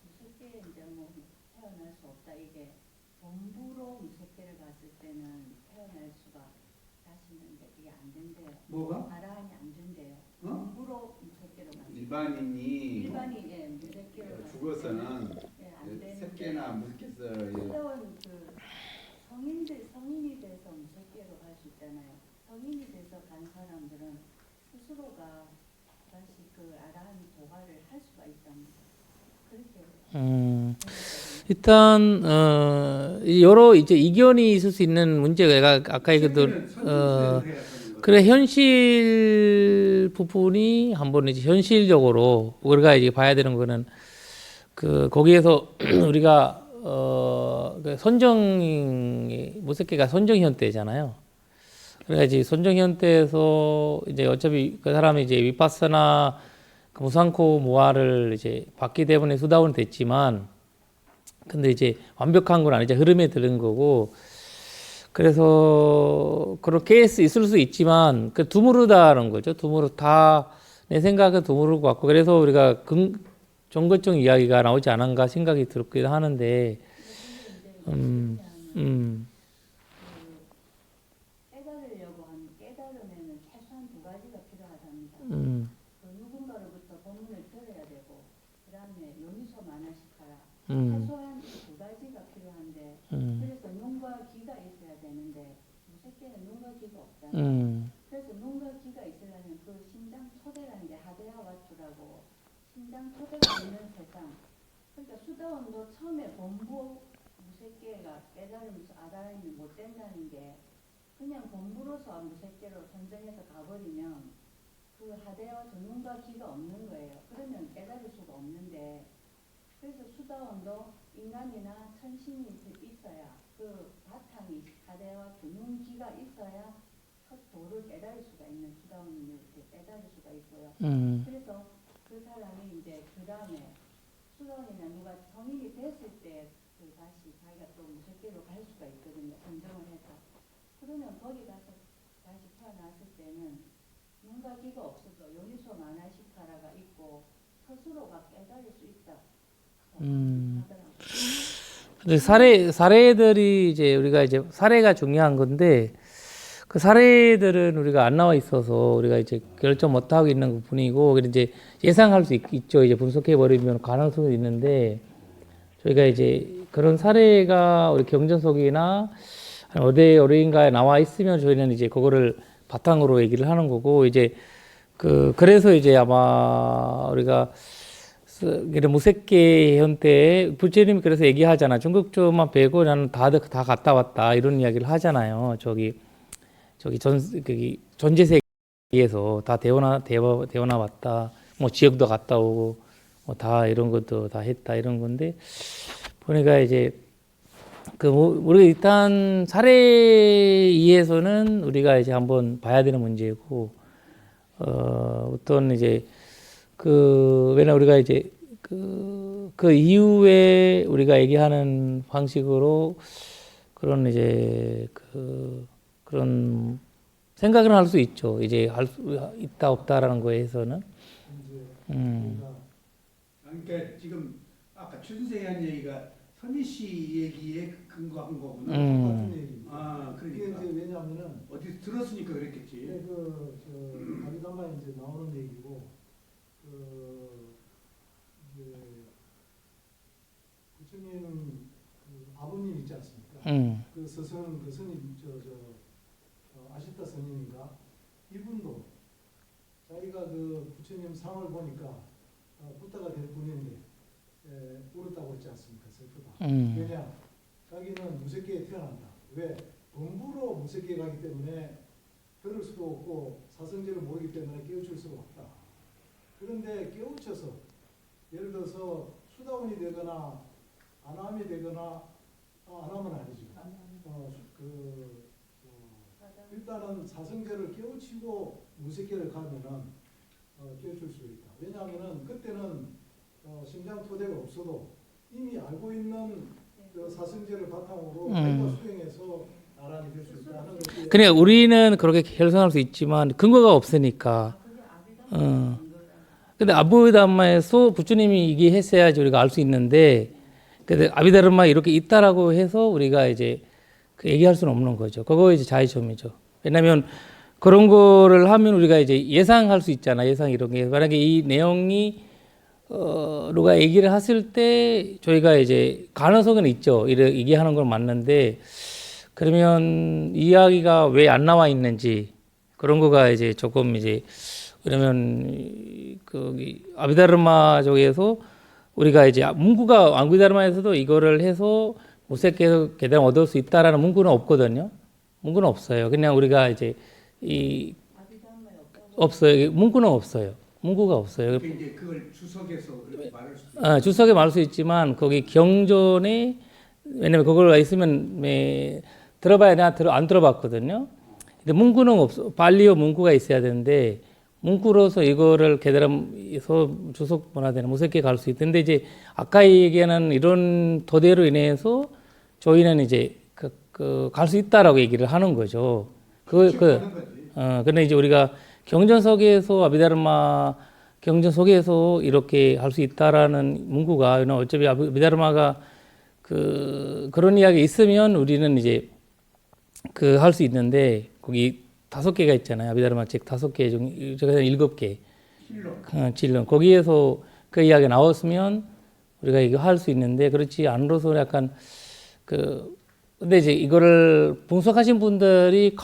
무섭게 이제 뭐 태어날 수 없다 이게 본부로 무섭게를 갔을 때는 태어날 수가 다시는데 그게 안 된대요. 뭐가? 아라한이 안 된대요. 어? 본부로 무섭게로 갔을 때 일반인이 일반이 예 무섭게로 갔을 죽어서는 때 안 되는데 새끼나 물개서 그런 그 성인이 돼서 무섭게로 갈 수 있잖아요. 성인이 돼서 간 사람들은 스스로가 다시 그 아라한 도발을 할 수가 있답니다. 그렇게 일단 여러 이제 이견이 있을 수 있는 문제가 아까 얘기했던 그래 현실 부분이 한번 이제 현실적으로 우리가 이제 봐야 되는 거는 그 거기에서 우리가 그 무섭게가 선정현대잖아요. 그래가 이제 선정현대에서 이제 어차피 그 사람이 이제 위파스나 그 무상코 무아를 이제 받기 때문에 수다원이 됐지만, 근데 이제 완벽한 건 아니죠. 흐름에 들은 거고. 그래서 그렇게 있을 수 있지만 그 드무르다는 거죠. 다 내 생각은 드무르고 같고, 그래서 우리가 종교적 이야기가 나오지 않은가 생각이 들기도 하는데, 깨달으려고 하는 깨달음에는 최소한 두 가지가 필요하답니다. 그 누군가로부터 법문을 들어야 되고, 그 다음에 요미소 마나시카라. 최소한 두 가지가 필요한데, 그래서 눈과 귀가 있어야 되는데, 무섭게는 눈과 귀가 없잖아요. 그래서 눈과 귀가 있으려면 그 심장 토대라는 게 하데아 와투라고, 심장 토대가 있는 세상. 그러니까 수다원도 처음에 본부 무색계가 깨달으면서 아다임이 못 된다는 게 그냥 본부로서 무색계로 선정해서 가버리면 그 하대와 눈과 귀가 없는 거예요. 그러면 깨달을 수가 없는데, 그래서 수다원도 인간이나 천신이 있어야 그 바탕이 하대와 눈, 귀가 있어야 첫 도를 깨달을 수가 있는 수다원을 이렇게 깨달을 수가 있고요. 그래서 그 사람이 이제 그 다음에 수다원이나 누가 성인이 됐을 때 그 다시 자기가 또 무색계로 갈 수가 있거든요. 선정을 해서. 그러면 거기 가서 다시 태어났을 때는 눈과 귀가 없어도 요미소 마나시카라가 있고 스스로가 깨달을 수 있다. 근데 사례들이 이제 우리가 이제 사례가 중요한 건데, 그 사례들은 우리가 안 나와 있어서 우리가 이제 결정 못 하고 있는 부분이고, 그래서 이제 예상할 수 있죠. 이제 분석해 버리면 가능성이 있는데, 저희가 이제 그런 사례가 우리 경전속이나 어디인가에 나와 있으면 저희는 이제 그거를 바탕으로 얘기를 하는 거고, 이제 그래서 이제 아마 우리가 이런 무색계 현대 부처님이 그래서 얘기하잖아. 중국 쪽만 빼고 나는 다 갔다 왔다 이런 이야기를 하잖아요. 저기 전제 세계에서 다 대원하 왔다. 뭐 지역도 갔다 오고 뭐 다 이런 것도 다 했다 이런 건데, 보니까 이제 우리가 일단 사례에서는 우리가 이제 한번 봐야 되는 문제고, 어떤 이제 왜냐 우리가 이제 그 이후에 우리가 얘기하는 방식으로 그런 이제 그런 생각을 할 수 있죠. 이제 할 수 있다 없다라는 거에서는. 이제 그러니까 지금 아까 춘세한 얘기가 선희 씨 얘기에 근거한 거구나. 같은 얘기입니다. 아, 이게 그러니까 이제 왜냐하면은 어디서 들었으니까 그랬겠지. 이게 아비담마에 이제 나오는 얘기고 이제 부처님 아버님 있지 않습니까? 그 스승 그 스님 아시타 스님인가 이분도 자기가 그 부처님 상을 보니까 부다가 될 뿐인데 울었다고 했지 않습니까? 슬프다. 왜냐? 자기는 무색계에 태어난다. 왜? 범부로 무색계에 가기 때문에 들을 수도 없고 사성제를 모르기 때문에 깨우칠 수가 없다. 그런데 깨우쳐서 예를 들어서 수다원이 되거나 안함이 되거나 안함은 아니죠. 일단은 사성제를 깨우치고 무색계를 가면은 깨우칠 수 있다. 왜냐하면은 그때는 심장 토대가 없어도 이미 알고 있는 그 사성제를 바탕으로 자기가 수행해서 나란히 될 수 있다는 것이. 그래 우리는 그렇게 결성할 수 있지만 근거가 없으니까. 근데 아비담마에서 부처님이 얘기했어야지 우리가 알 수 있는데, 근데 아비다르마 이렇게 있다라고 해서 우리가 이제 그 얘기할 수는 없는 거죠. 그거 이제 자의점이죠. 왜냐하면 그런 거를 하면 우리가 이제 예상할 수 있잖아. 예상 이런 게 만약에 이 내용이 누가 얘기를 했을 때 저희가 이제 가능성은 있죠. 얘기하는 건 맞는데 그러면 이야기가 왜 안 나와 있는지 그런 거가 이제 조금 이제 그러면 그 아비다르마 쪽에서 우리가 이제 문구가 아비다르마에서도 이거를 해서 무색계에서 계단 얻을 수 있다라는 문구는 없거든요. 문구는 없어요. 그냥 우리가 이제 없어요. 문구는 없어요. 문구가 없어요. 이제 그걸 주석에서 그렇게 말할 수 있어요. 주석에 말할 수 있지만 거기 경전에 왜냐면 그걸 있으면 들어봐야 되나 안 들어봤거든요. 근데 문구는 없어. 발리어 문구가 있어야 되는데 문구로서 이거를 계단에서 주석 문화되는 무색계 갈 수 있는데 이제 아까 얘기하는 이런 토대로 인해서 저희는 이제 갈 수 있다라고 얘기를 하는 거죠. 근데 이제 우리가 경전 속에서 아비다르마 경전 속에서 이렇게 할 수 있다라는 문구가 어차피 아비다르마가 그런 이야기 있으면 우리는 이제 할 수 있는데 거기 5개가 있잖아요. 아비다르마 책 5개 중 7개. 진론. 거기에서 그 이야기 나왔으면 우리가 이거 할 수 있는데 그렇지 않으로서 약간 근데 이제 이거를 분석하신 분들이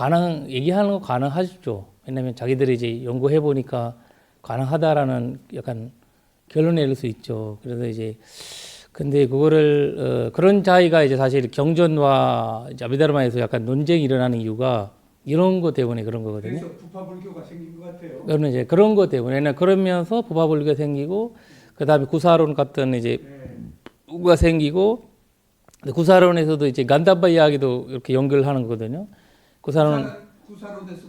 얘기하는 거 가능하죠. 왜냐면 자기들이 이제 연구해 보니까 가능하다라는 약간 결론 내릴 수 있죠. 그래서 이제 근데 그거를 그런 차이가 이제 사실 경전과 이제 아비다르마에서 약간 논쟁이 일어나는 이유가 이런 것 때문에 그런 거거든요. 그래서 부파불교가 생긴 것 같아요. 그러면 이제 그런 것 때문에 그러면서 부파불교가 생기고 그다음에 구사론 같은 이제 가 생기고 구사론에서도 이제 간다바 이야기도 이렇게 연결하는 거거든요. 구사론에서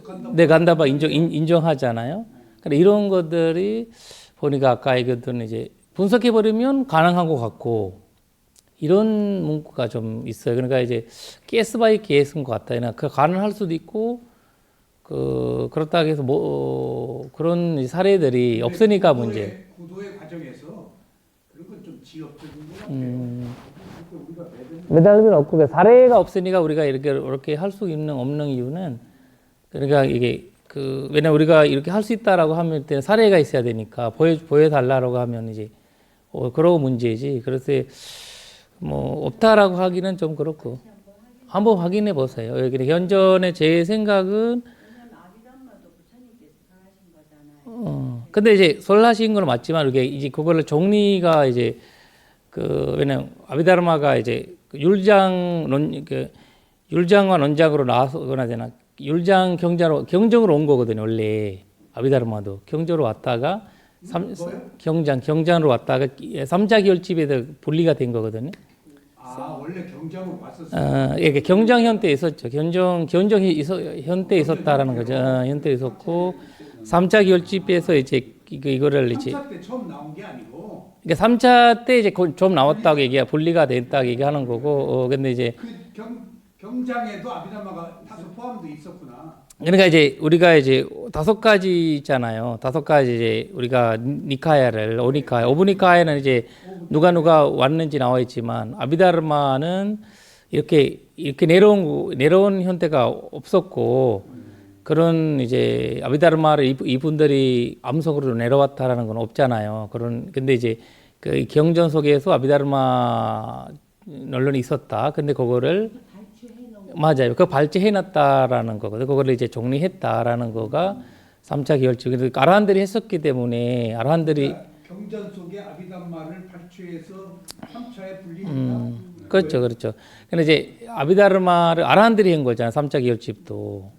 간다바. 네, 간다바 인정하잖아요. 그러니까 이런 것들이 보니까 아까 얘기했던 이제 분석해 버리면 가능한 것 같고 이런 문구가 좀 있어요. 그러니까 이제 케이스 바이 케이스인 것 같다. 그 가능할 수도 있고 그렇다고 해서 그런 사례들이 없으니까 문제. 구도의 과정에서 그런 건 좀 지역적인 것 같아요. 매달리면 없고 사례가 없으니까 우리가 이렇게 할 수 있는 없는 이유는 그러니까 이게 왜냐 우리가 이렇게 할 수 있다라고 하면 때 사례가 있어야 되니까 보여달라고 하면 이제 그러고 문제지. 그래서 없다라고 하기는 좀 그렇고 한번 확인해 보세요. 여기 현전의 제 생각은 아비담마도 부처님께서 설하신 거잖아요. 근데 이제 설하신 건 맞지만 이게 이제 그거를 정리가 이제 왜냐면 아비다르마가 이제 율장과 논장으로 나와서거나 되나 율장 경정으로 온 거거든요. 원래 아비다르마도 경정으로 왔다가 경장으로 왔다가 삼자결집에서 분리가 된 거거든요. 원래 경장으로 왔었어요. 예, 경장 현때 있었죠. 경정 현때 있었다라는 거죠. 현때 있었고 삼자결집에서 이제 이거를 이제 3차 때 처음 나온 게 아니고. 그러니까 3차 때 이제 좀 나왔다고 분리가 됐다고 얘기하는 거고. 근데 이제 경장에도 아비달마가 다소 포함도 있었구나. 그러니까 이제 우리가 이제 5가지 있잖아요. 5가지 이제 우리가 니카야를 오니카야, 오브니카야는 이제 누가 왔는지 나와 있지만 아비다르마는 이렇게 내려온 형태가 없었고 그런 이제 아비다르마를 이분들이 암석으로 내려왔다라는 건 없잖아요. 근데 이제 그 경전 속에서 아비다르마 널론이 있었다. 근데 그거를 맞아요. 그 발제해놨다라는 거거든. 그거를 이제 정리했다라는 거가 3차 기열지. 그래서 아라한들이 했었기 때문에 아라한들이 그러니까 경전 속에 아비달마를 발췌해서 3차에 분리했다. 그렇죠, 그렇죠. 근데 이제 아비다르마를 아라한들이 한 거잖아. 3차 기열집도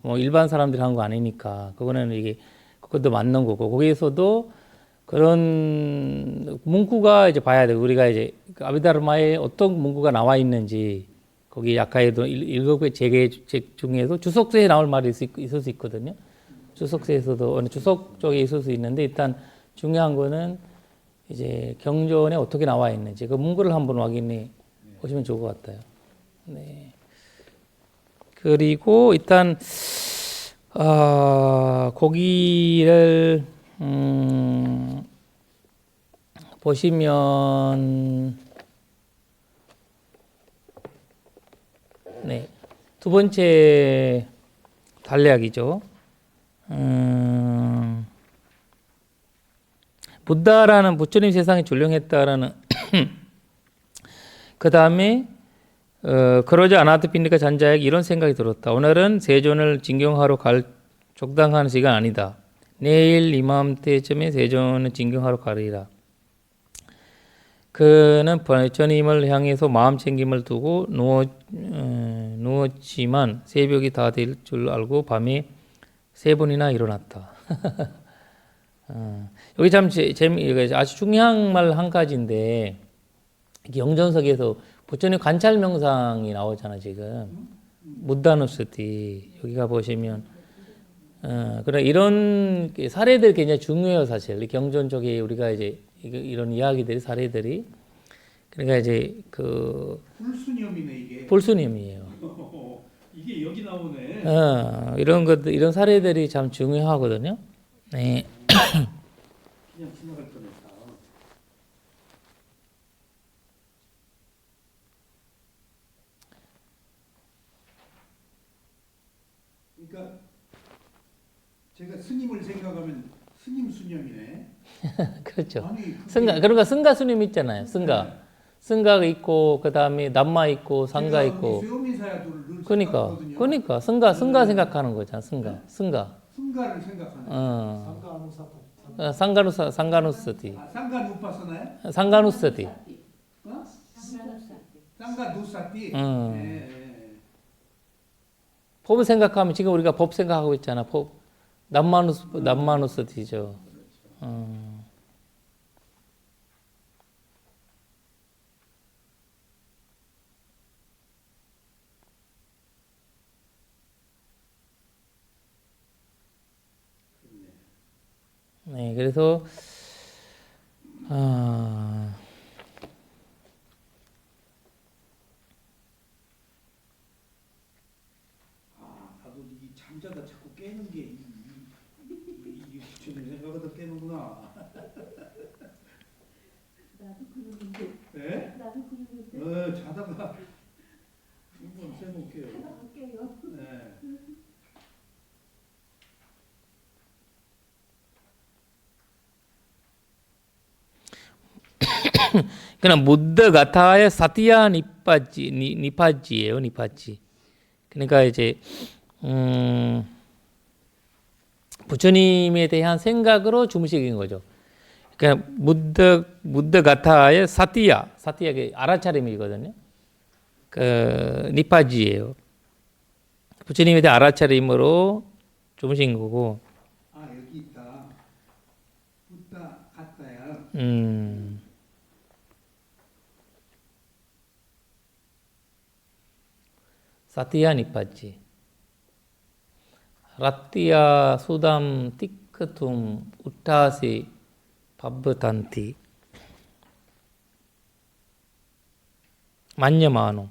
뭐 일반 사람들이 한 거 아니니까 그거는 이게 그것도 맞는 거고 거기에서도 그런 문구가 이제 봐야 돼. 우리가 이제 그 아비다르마에 어떤 문구가 나와 있는지. 거기 약하에도 7개 재계 중에서 주석서에 나올 말이 있을 수 있거든요. 주석서에서도 어느 주석 쪽에 있을 수 있는데 일단 중요한 거는 이제 경전에 어떻게 나와 있는지 그 문구를 한번 확인해 보시면 좋을 것 같아요. 네. 그리고 일단 거기를 보시면 네. 두 번째 단례학이죠. 부다라는 부처님 세상에 존령했다라는 그 다음에 그러자 아나타 핀디카 잔자에게 이런 생각이 들었다. 오늘은 세존을 진경하러 갈 적당한 시간 아니다. 내일 이맘때쯤에 세존을 진경하러 가리라. 그는 부처님을 향해서 마음 챙김을 두고 누웠지만 새벽이 다 될 줄 알고 밤에 3번이나 일어났다. 여기 참 아주 중요한 말 한 가지인데 경전석에서 부처님 관찰 명상이 나오잖아 지금 무다누스티 여기가 보시면 그래 이런 사례들 굉장히 중요해요 사실 경전 쪽에 우리가 이제 이런 이야기들이 사례들이 그러니까 이제 그 불수념이네 이게. 불수념이에요. 이게 여기 나오네. 이런 것들 이런 사례들이 참 중요하거든요. 네. 그냥 지나갈 뻔했다. 그러니까 제가 스님을 생각하면 스님 수념이네. 그렇죠. 아니, 그게- 승가 그러니까 승가 스님 있잖아요. 승가가 있고 그 다음에 남마 있고 상가 제가 있고. 우리 수요미사야도를 늘 그러니까 생각하거든요. 승가 생각하는 거잖아. 승가. 승가를 생각하는. 상가누스티. 상가 누파서나요? 상가누스티. 어? 상가 누사띠. 음. 네. 법을 생각하면 지금 우리가 법 생각하고 있잖아. 법 남마누스티죠. 네, 그래서 나도 이 잠자다 자꾸 깨는 게 이게 부처님 생각하다 깨는구나. 나도 그러는데. 네? 나도 그러는데. 자다가 한번 세놓을게요. 할게요. 네. 그냥 무드 가타의 사티야 니파지예요, 니파지. 그러니까 이제 부처님에 대한 생각으로 주무시긴 거죠. 그러니까 무드 가타의 사티야가 알아차림이거든요. 그 니파지예요. 부처님에 대한 알아차림으로 주무신 거고. 아 여기 있다. 부다 갔다야. 사티야 니파지. 라티야 수담 티크툼 우타시 밥부탄티 만녀마노.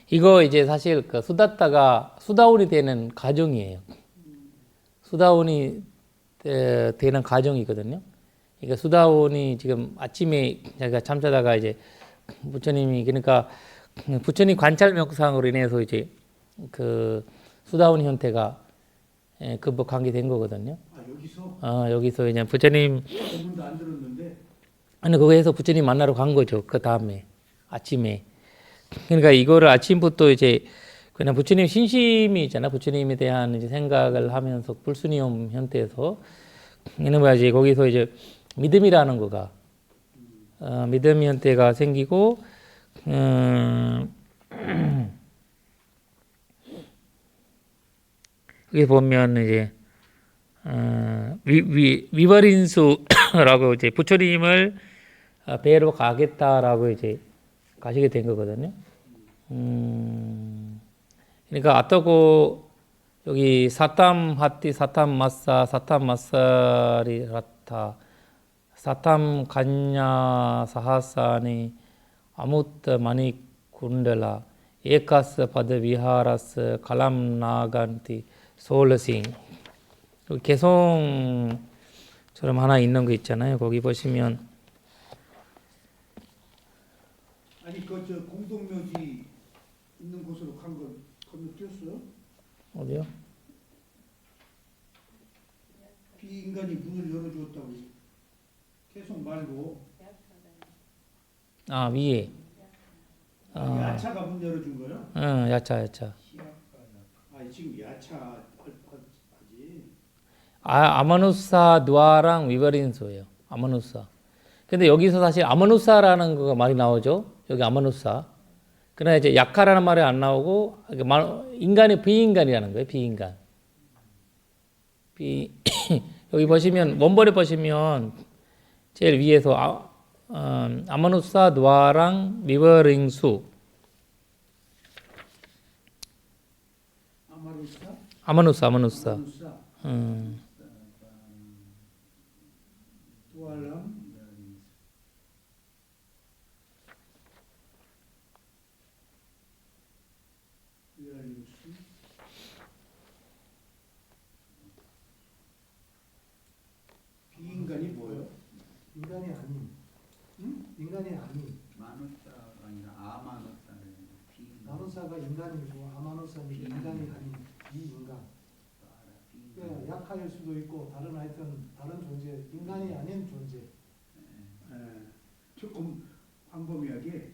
이거 이제 사실 그 수다따가 수다원이 되는 과정이에요. 수다원이 되는 과정이거든요. 그러니까 수다원이 지금 아침에 자기가 잠자다가 이제 부처님이 그러니까 부처님 관찰 명상으로 인해서 이제 그 수다원 형태가 극복한 게 된 거거든요. 여기서 이제 부처님 전문도 안 들었는데 아니 거기에서 부처님 만나러 간 거죠. 그 다음에 아침에. 그러니까 이거를 아침부터 이제 그냥 부처님 신심이 있잖아. 부처님에 대한 이제 생각을 하면서 불순이옴 형태에서 이런 거야. 이제 거기서 이제 믿음이라는 거가 믿음 형태가 생기고 여기 보면 이제 위버린수라고 이제 부처님을 뵈러 가겠다라고 이제 가시게 된 거거든요. 그러니까 아따고 여기 사탐하티 사탐마사 사탐마사리라타 사탐간냐 사하사니 아무트 마니군델라 에카스 파드비하라스 칼람나간티 솔러싱 개성처럼 하나 있는 거 있잖아요. 거기 보시면 아니 그 저 공동묘지 있는 곳으로 간 거 건너뛰었어요? 어디요? 비인간이 문을 열어주었다고 계속 말고 아 위에 야차가 문 열어준 거요? 응 야차 아 지금 야차 하지. 아마누사 누아랑 위버린소예요. 아마누사. 근데 여기서 사실 아마누사라는 거가 말이 나오죠. 여기 아마누사. 그러나 이제 약하라는 말이 안 나오고 인간이 비인간이라는 거예요. 비인간. 여기 보시면 원본에 보시면 제일 위에서 아마누사 누아랑 위버린수. 아마누사. 두알람 비인간이 뭐예요? 인간이 아닌, 인간이 아닌. 마누사가 아니라 아마누사는 비인간. 마누사가 인간이고 아마누사는 인간이 아닌 비인간. 그러니까 약할 수도 있고 다른 하여튼 다른 존재, 인간이 아닌 존재. 조금 광범위하게.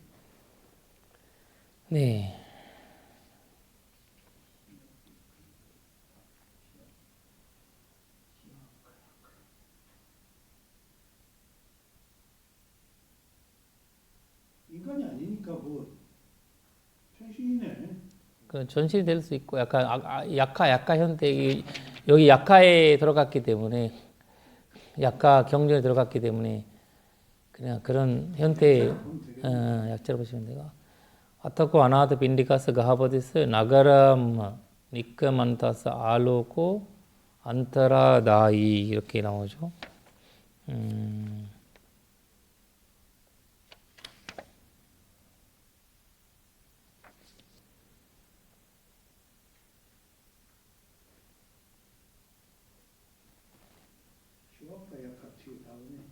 네. 인간이 아니니까 뭐 천신이네. 그 전신이 될 수 있고 약간 약하 현대 여기 약하에 들어갔기 때문에 약하 경전에 들어갔기 때문에 그냥 그런 형태의 약자로 보시면 돼요. 아타코 아나하타 빈디카스 가하버디스 나가람 니까만타스 알로코 안타라다이 이렇게 나오죠. 휴학과 약학 뒤에 나오네.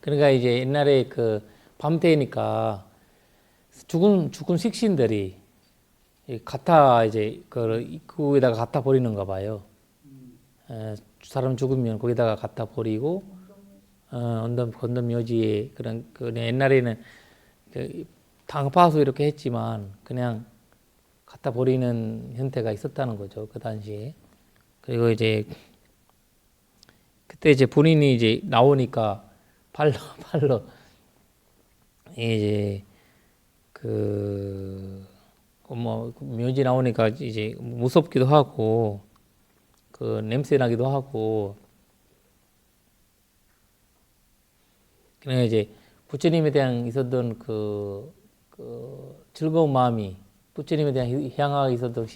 그러니까 이제 옛날에 그 밤때니까 죽은 식신들이 갖다 이제 그거에다가 갖다 버리는가 봐요. 사람 죽으면 거기다가 갖다 버리고 언덕 묘지에 그런 그 옛날에는 그 당파수 이렇게 했지만 그냥 갖다 버리는 형태가 있었다는 거죠. 그 당시에. 그리고 이제 그때 이제 본인이 이제 나오니까 팔로 이제 뭐 묘지 나오니까 이제 무섭기도 하고 그 냄새 나기도 하고 그냥 이제 부처님에 대한 있었던 그 즐거운 마음이 부처님에 대한 향하게 있었던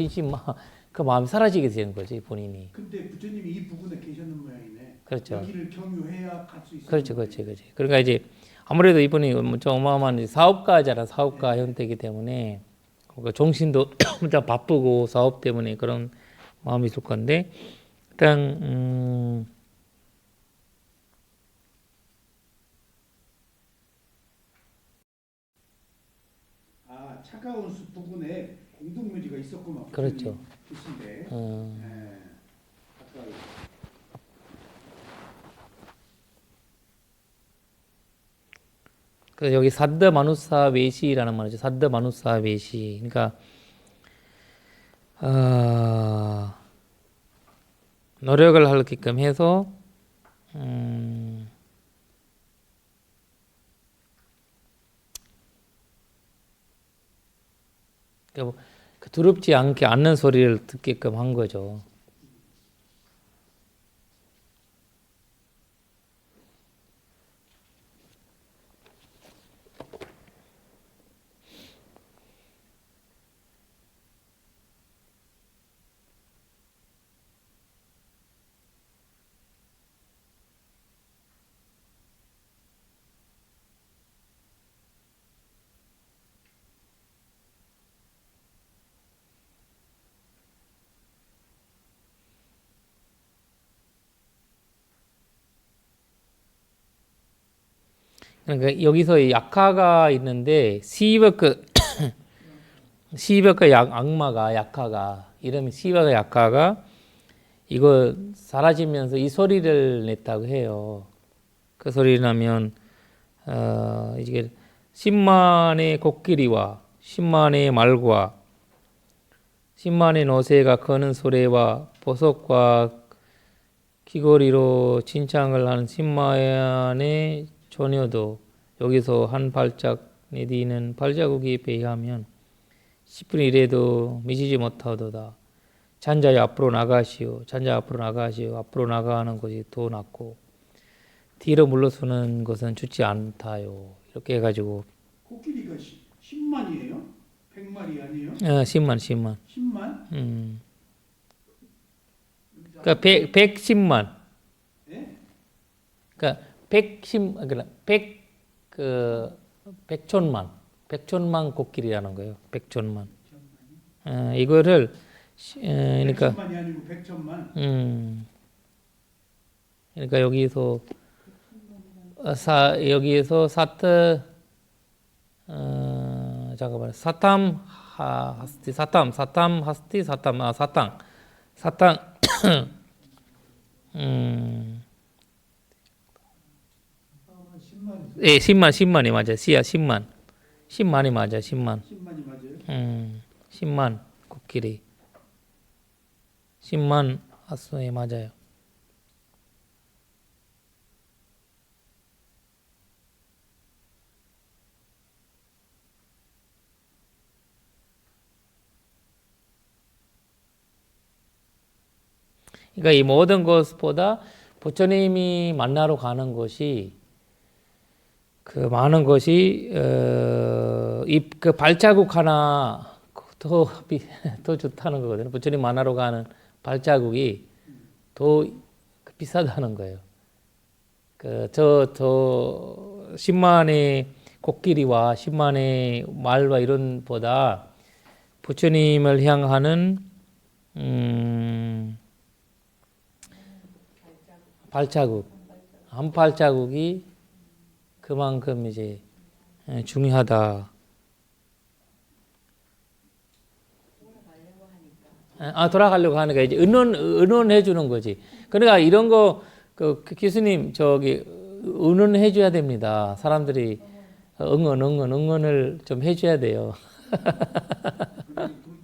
그 마음이 사라지게 되는 거지 본인이. 근데 부처님이 이 부근에 계셨는 모양이네. 그렇죠. 여기를 경유해야 갈 수 있어요. 그렇죠. 그러니까 이제 아무래도 이분이 엄청 어마어마한 사업가잖아. 사업가 형태이기 때문에 정신도 좀 바쁘고 사업 때문에 그런 마음이 있을 건데 일단 차가운 숲 부근에 공동묘지가 있었구만. 그렇죠. 계신데. 그 여기 사드 마누사 웨시라는 말이죠. 사드 마누사 웨시. 그러니까 노력을 하게끔 해서 그 두렵지 않게 않는 소리를 듣게끔 한 거죠. 그러니까 여기서 약화가 있는데 시버크 악마가 약화가 이름이 시버크 약화가 이거 사라지면서 이 소리를 냈다고 해요. 그 소리 나면 이게 10만의 코끼리와 10만의 말과 10만의 노새가 거는 소리와 보석과 귀걸이로 진창을 하는 10만의 조녀도 여기서 한 발짝 내디는 발자국에 비하면 10분 이래도 미치지 못하도다. 잔자야 앞으로 나가시오. 잔자 앞으로 나가시오. 앞으로 나가는 것이 더 낫고 뒤로 물러서는 것은 좋지 않다요. 이렇게 해가지고 코끼리가 10만이에요? 100마리 아니에요? 10만 10만? 그러니까 110만. 예? 그러니까 100천만 코끼리라는 거예요. 100천만. 이거를 그러니까 100천만이 아니고 100천만. 그러니까 여기서 사트 잠깐만 사탐 하스티 사탐 하스티 사탐 사탕 예, 10만이 맞아요. 시야 10만이 맞아요. 10만. 10만이 맞아요? 10만 코끼리. 10만 하수에 맞아요. 그러니까 이 모든 것보다 부처님이 만나러 가는 것이 그 많은 것이 그 발자국 하나 더 좋다는 거거든요. 부처님 만나러 가는 발자국이 더 비싸다는 거예요. 저 10만의 코끼리와 10만의 말과 이런 보다 부처님을 향하는 발자국 한 발자국이 그만큼 이제 중요하다. 돌아가려고 하니까 이제 의논해 주는 거지. 그러니까 이런 거 그 교수님 저기 의논해 줘야 됩니다. 사람들이 응원을 좀 해줘야 돼요.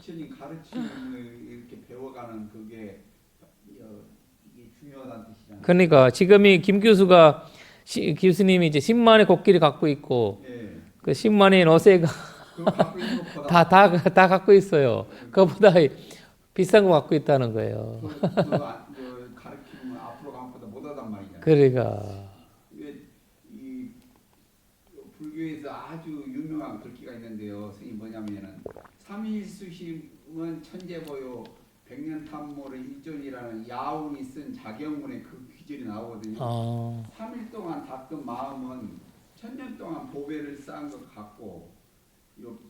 부처님 가르침을 이렇게 배워가는 그게 이게 중요하다는 뜻이잖아요. 그러니까 지금이 김 교수가 교수님이 이제 10만의 곡기를 갖고 있고 예. 그 10만의 너세가 그거 갖고 있는 것보다 다 갖고 있어요. 그거보다 비싼 거 갖고 있다는 거예요. 그 가르침은 앞으로 가면 보다 못하단 말이잖아요. 그러니까 이 불교에서 아주 유명한 글귀가 있는데요. 선생님 뭐냐면은 삼일수심은 천재보요 백년탐모의 일존이라는 야운이 쓴 자경문에 그 귀절이 나오거든요. 3일 동안 닦은 마음은 1000년 동안 보배를 쌓은 것 같고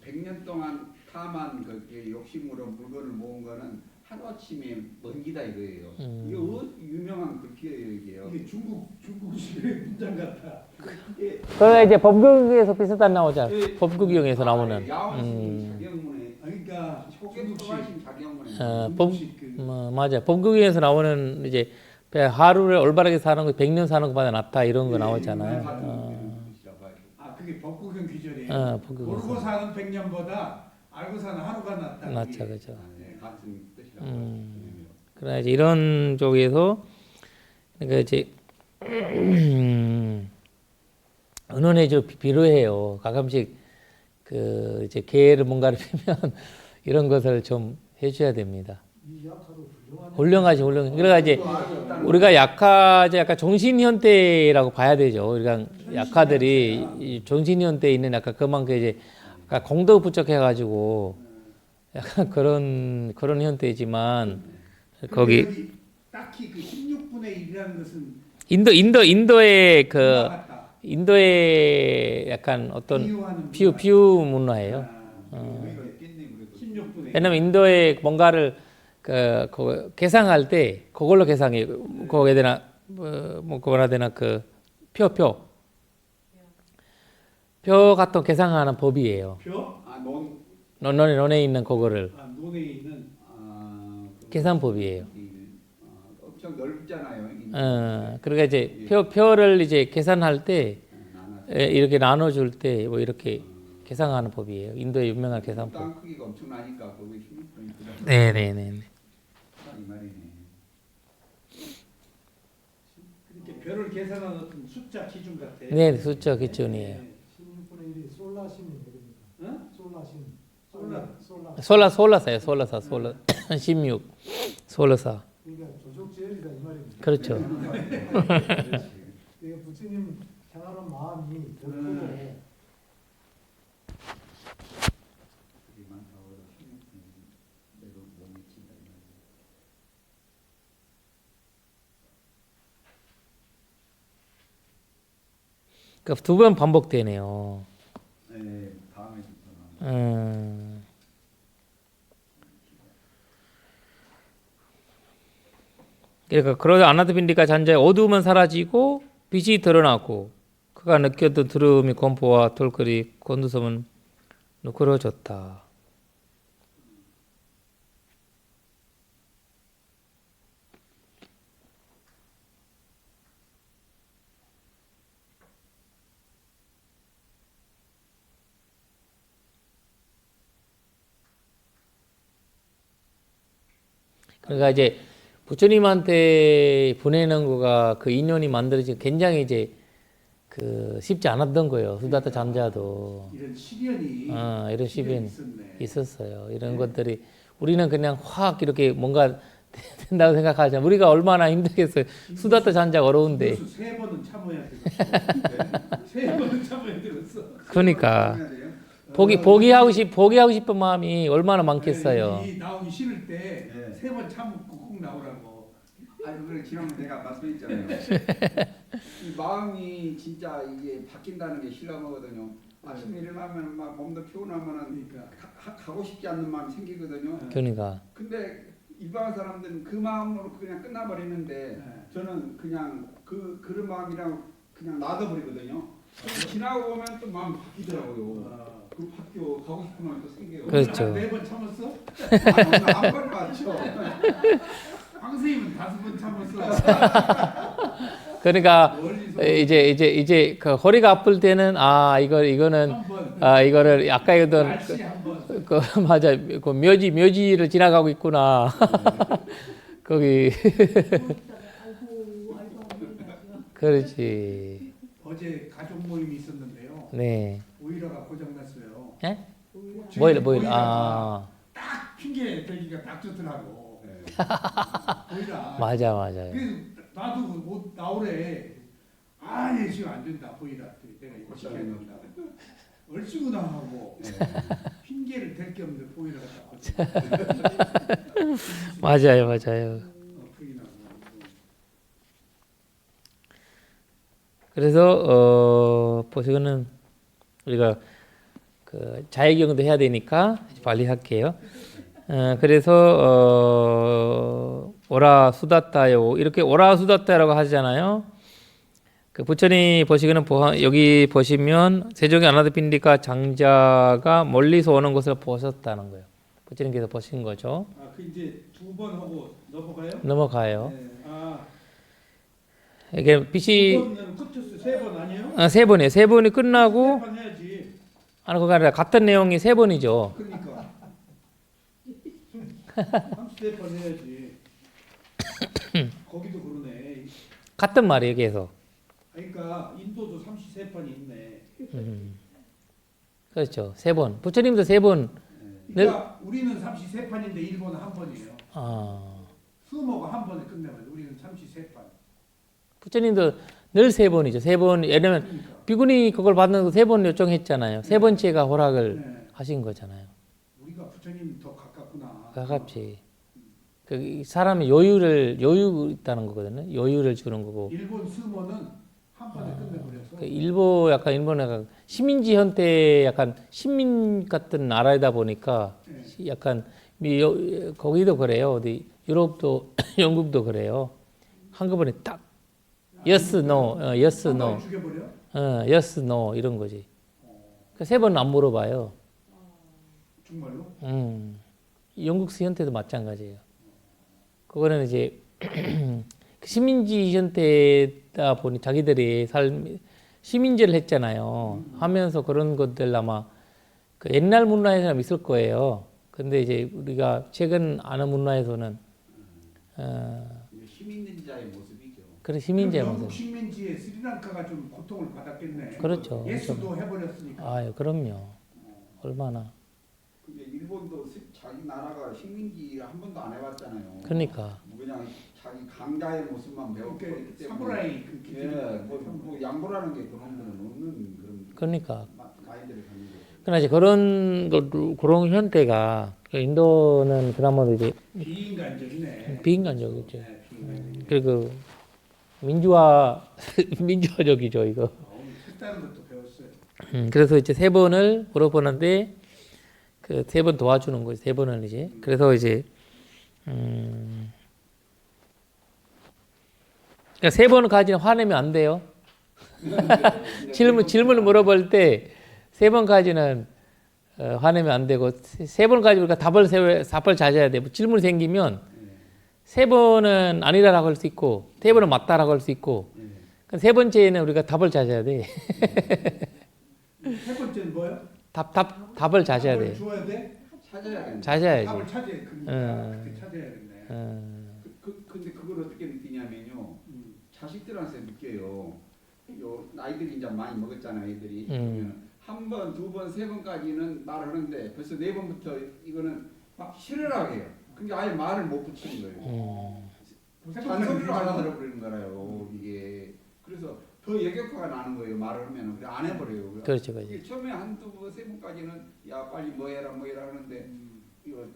100년 동안 탐한 그 욕심으로 물건을 모은 거는 하루아침에 먼기다 이거예요. 이게 유명한 글귀예요. 이게요. 이게 중국식의 문장 같아. 그래 이제 법국에서 비슷한 나오잖아. 법국경에서 나오는. 야운이 자경문에 그러니까 속에 중국식 들어가신 자경문에 중국식 그 맞아. 법국경에서 나오는 이제 하루를 올바르게 사는 거 100년 사는 것보다 낫다 이런 거 나오잖아요. 그게 법국경 귀절이에요. 법국에서. 모르고 사는 100년보다 알고 사는 하루가 낫다. 맞죠, 그죠. 같은 뜻이라고. 그래 이제 이런 쪽에서 그러니까 이제 은원에 좀 필요해요. 가끔씩 그 이제 개를 뭔가를 피면 이런 것을 좀 해줘야 됩니다. 이 약화도 훌륭하지. 그러니까 이제 우리가 약화제 약간 정신현태라고 봐야 되죠. 우리가 약화들이 이 정신현태에 있는 약간 그만큼 이제 약간 공덕 부족해가지고 약간 그런 현태이지만 거기 여기 딱히 그 16분의 1이라는 것은 인도의 그 같다. 인도의 약간 어떤 비유하는 비유 문화예요. 16분의 1. 왜냐면 인도의 뭔가를 그 계산할 때 그걸로 계산해. 거기에다가 뭐 그거나 되나 그 표 같은 계산하는 법이에요. 표? 논에 있는 그거를 논에 있는 계산법이에요. 엄청 넓잖아요. 그러니까 이제 표를 이제 계산할 때 이렇게 나눠줄 때 뭐 이렇게 계산하는 법이에요. 인도의 유명한 계산법. 땅 크기가 엄청나니까 거기 16분이 네네네. 이 말이네. 이렇게 별을 계산하는 어떤 숫자 기준 같아. 네, 숫자 기준이에요. 16분의 1이 솔라신이 됩니다. 어? 솔라신. 솔라사요. 솔라사. 16. 솔라사. 그러니까 조족제열이다 이 말입니다. 그렇죠. 이게 부처님 향하는 마음이 더 크고 그러니까 두 번 반복되네요. 네, 다음에 좀 그러니까 그러자 아나타빈디카 잔자의 어두움은 사라지고 빛이 드러나고 그가 느꼈던 두려움이 공포와 털거리 곤두섬은 누그러졌다. 그러니까 이제 부처님한테 보내는 거가 그 인연이 만들어지 굉장히 이제 그 쉽지 않았던 거예요. 수다타 잠자도 이런 시련이 이런 시련이 있었네. 있었어요. 이런 것들이 우리는 그냥 확 이렇게 뭔가 된다고 생각하잖아. 우리가 얼마나 힘들겠어요. 수다타 잠자 어려운데. 세 번은 참아야 되겠어. 세 번은 참아야 되겠어. 그러니까 포기하고 싶은 마음이 얼마나 많겠어요. 이 나오기 싫을 때 네. 세 번 참고 꼭 나오라고. 아니 그래 지난번 내가 말씀했잖아요. 이 마음이 진짜 이게 바뀐다는 게 실감하거든요. 아침에 일어나면 막 몸도 피곤하면은 그러니까 가고 싶지 않는 마음이 생기거든요. 그러니까 근데 일반 사람들은 그 마음으로 그냥 끝나버리는데 네. 저는 그냥 그런 마음이랑 그냥 놔둬버리거든요. 지나고 보면 또 마음이 바뀌더라고요. 그 바뀌어 가고 싶은 마음이 또 생겨요. 그렇죠. 네번 참았어? 안 벌어봤죠. 황선생님은 5번 참았어. 그러니까 멀리서 이제 그 허리가 아플 때는 이거는 한 번. 이거를 아까 얘기했던 날씨 한 번. 그 맞아. 그 묘지를 지나가고 있구나. 거기 아이고 아이고 그렇지. 어제 가족 모임이 있었는데요. 네. 오일러가 고장났어요. 예? 오히려 뭐일 아. 딱 핑계 대기가 딱 좋더라고. 네. 보이라. 맞아 맞아요. 그래서 나도 못 나오래. 아니 지금 안 된다 보이라. 내가 이거 시켜야 된다. 얼씨구나 하고 네. 핑계를 댈 게 없는데 보이라가 딱 맞아요 맞아요. 그게 나고. 그래서 보시고는 우리가 그 자해경도 해야 되니까 빨리 할게요. 그래서 오라 수다타요 이렇게 오라 수다타라고 하잖아요. 그 부처님 보시기는 여기 보시면 세종의 아나다 빈디가 장자가 멀리서 오는 것을 보셨다는 거예요. 부처님께서 보신 거죠. 아, 그 이제 두 번 하고 넘어가요? 넘어가요. 네. 아, 이게 빛이 두 번은 끝이었어. 세 번 아니에요? 세 번이에요. 세 번이 끝나고 세번 해야지. 아니 그거 아니라 같은 내용이 세 번이죠. 그러니까 34번 해야지. 거기도 그러네. 같은 말이에요, 계속. 그러니까 인도도 33번이 있네. 그렇죠. 세 번. 부처님도 세 번. 그러니까 우리는 33판인데 일본은 한 번이에요. 아, 수모가 한 번에 끝내면 우리는 33판. 부처님도 늘 세 번이죠. 세 번. 왜냐면 그러니까. 비구니 그걸 받는 거 세 번 요청했잖아요. 세 번째가 허락을 네. 하신 거잖아요. 우리가 부처님 더 가깝구나. 가깝지. 그 사람이 여유 있다는 거거든요. 여유를 주는 거고. 일본 수모는 한 번에 끝내버려서. 그 일본에 식민지 형태 약간 식민 같은 나라이다 보니까 네. 약간 거기도 그래요. 어디 유럽도 영국도 그래요. 한꺼번에 딱 yes no, yes 한 no, 번에 죽여버려? yes no 이런 거지. 그 세 번 안 물어봐요. 정말로? 영국식 형태도 마찬가지예요. 그거는 이제 그 시민지 형태다 보니 자기들이 시민제를 했잖아요. 하면서 그런 것들 아마 그 옛날 문화에서는 있을 거예요. 근데 이제 우리가 최근 아는 문화에서는 시민자의 모습이죠. 그런 시민제 그럼 영국 모습. 식민지에 스리랑카가 좀 고통을 받았겠네. 그렇죠. 예수도 해버렸으니까. 아유, 그럼요. 얼마나. 근데 일본도 자기 나라가 식민지 한 번도 안 해봤잖아요. 그러니까. 그냥 자기 강자의 모습만 배웠기 그러니까 때문에. 사무라이 그 예, 기질이 뭐 양보라는 게 그런 거는 없는 그런 그러니까. 마인드를 갖는 거죠. 그러나 이제 그런 형태가 인도는 그나마도 이제 비인간적이네. 비인간적이죠. 네, 비인간적이네. 그리고 민주화적이죠, 이거. 색다른 것도 배웠어요. 그래서 이제 세 번을 물어보는데 그 세 번 도와주는 거죠. 세 번을 이제. 그래서 이제 그러니까 세 번까지는 화내면 안 돼요. 질문을 물어볼 때 세 번까지는 화내면 안 되고 세 번까지 우리가 답을 찾아야 돼. 질문이 생기면 세 번은 아니라고 할 수 있고 세 번은 맞다라고 할 수 있고 세 번째는 우리가 답을 찾아야 돼. 세 번째는 뭐요? 답을 찾아야 답을 돼. 주어야 돼? 찾아야겠네. 찾아야지. 답을 찾아야 그러니까 그렇게 찾아야겠네. 근데 그걸 어떻게 느끼냐면요. 자식들한테 느껴요. 요 나이들이 이제 많이 먹었잖아요, 애들이. 한 번, 두 번, 세 번까지는 말하는데 벌써 네 번부터 이거는 막 싫으라고 해요. 그러니까 아예 말을 못 붙이는 거예요. 잔소리로 알아들어버리는 거라요, 이게. 그래서 더 예격화가 나는 거예요, 말을 하면. 그래 안 해버려요. 그렇죠, 이게 그렇죠. 처음에 한두 번, 세 번까지는 야 빨리 뭐 해라 하는데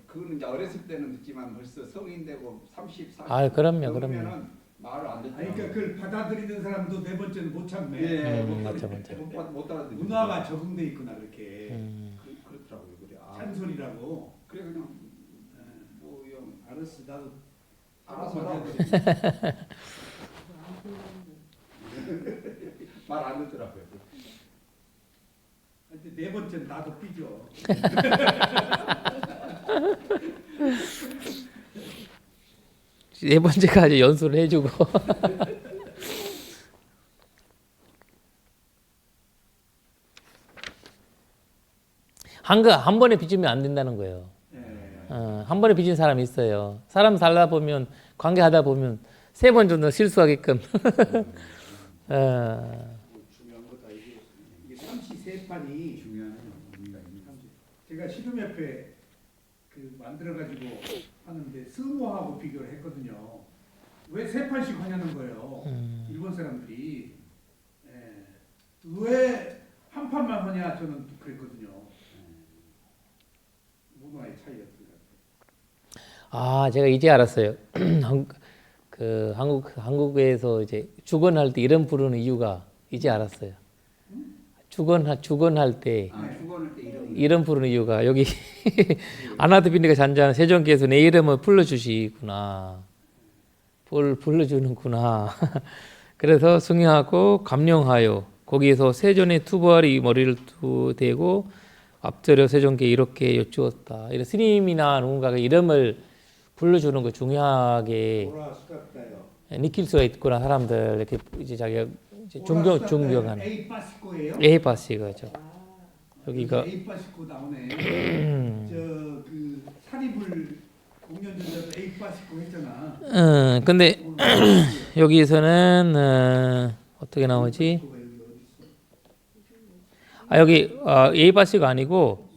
그거는 이제 어렸을 때는 듣지만 벌써 성인 되고 30, 40 아, 그럼요. 넘으면은 말을 안 듣죠. 그러니까 그걸 받아들이는 사람도 네 번째는 못 참네. 예, 맞죠. 못 알아듣죠. 문화가 적응돼 있구나 그렇게. 그렇더라고요. 그래. 잔소리라고. 그래 그냥 뭐형 알았어, 나도 알아서 하라고. 말 안 듣더라고요. 근데 네 번째는 나도 삐져. 네 번째까지 연수를 해주고 한 번에 빚으면 안 된다는 거예요. 한 번에 빚은 사람이 있어요. 사람 살다 보면 관계하다 보면 3번 정도 실수하게끔. 중요한 거다. 이게 삼시 세판이 중요한 의미가 있는 거죠. 제가 씨름협회 그 만들어가지고 하는데 스모하고 비교를 했거든요. 왜 세 판씩 하냐는 거예요. 일본 사람들이. 왜 한 판만 하냐 저는 그랬거든요. 문화의 차이였던 것 같아요. 제가 이제 알았어요. 한국에서 이제 주건할 때 이름 부르는 이유가 이제 알았어요. 주건할 때 주건할 때 이름 부르는 이유가 여기 아나드빈디가 잔잔한 세종께서 내 이름을 불러주시구나. 불러주는구나. 그래서 승용하고 감룡하여 거기에서 세존의 투부알이 머리를 대고 앞절여 세종께 이렇게 여쭈었다. 이런 스님이나 누군가가 이름을 불러주는 거 중요하게 느낄 수가 있구나. 사람들 이렇게 이제 자기가 이제 존경하는. 에이파시코예요? 에이파시거죠. 여기가 에이파시코 나오네. 저그 사리불 공연전자도 에이파시코 했잖아. 근데 여기서는 어떻게 나오지? 여기 에이바시가 아니고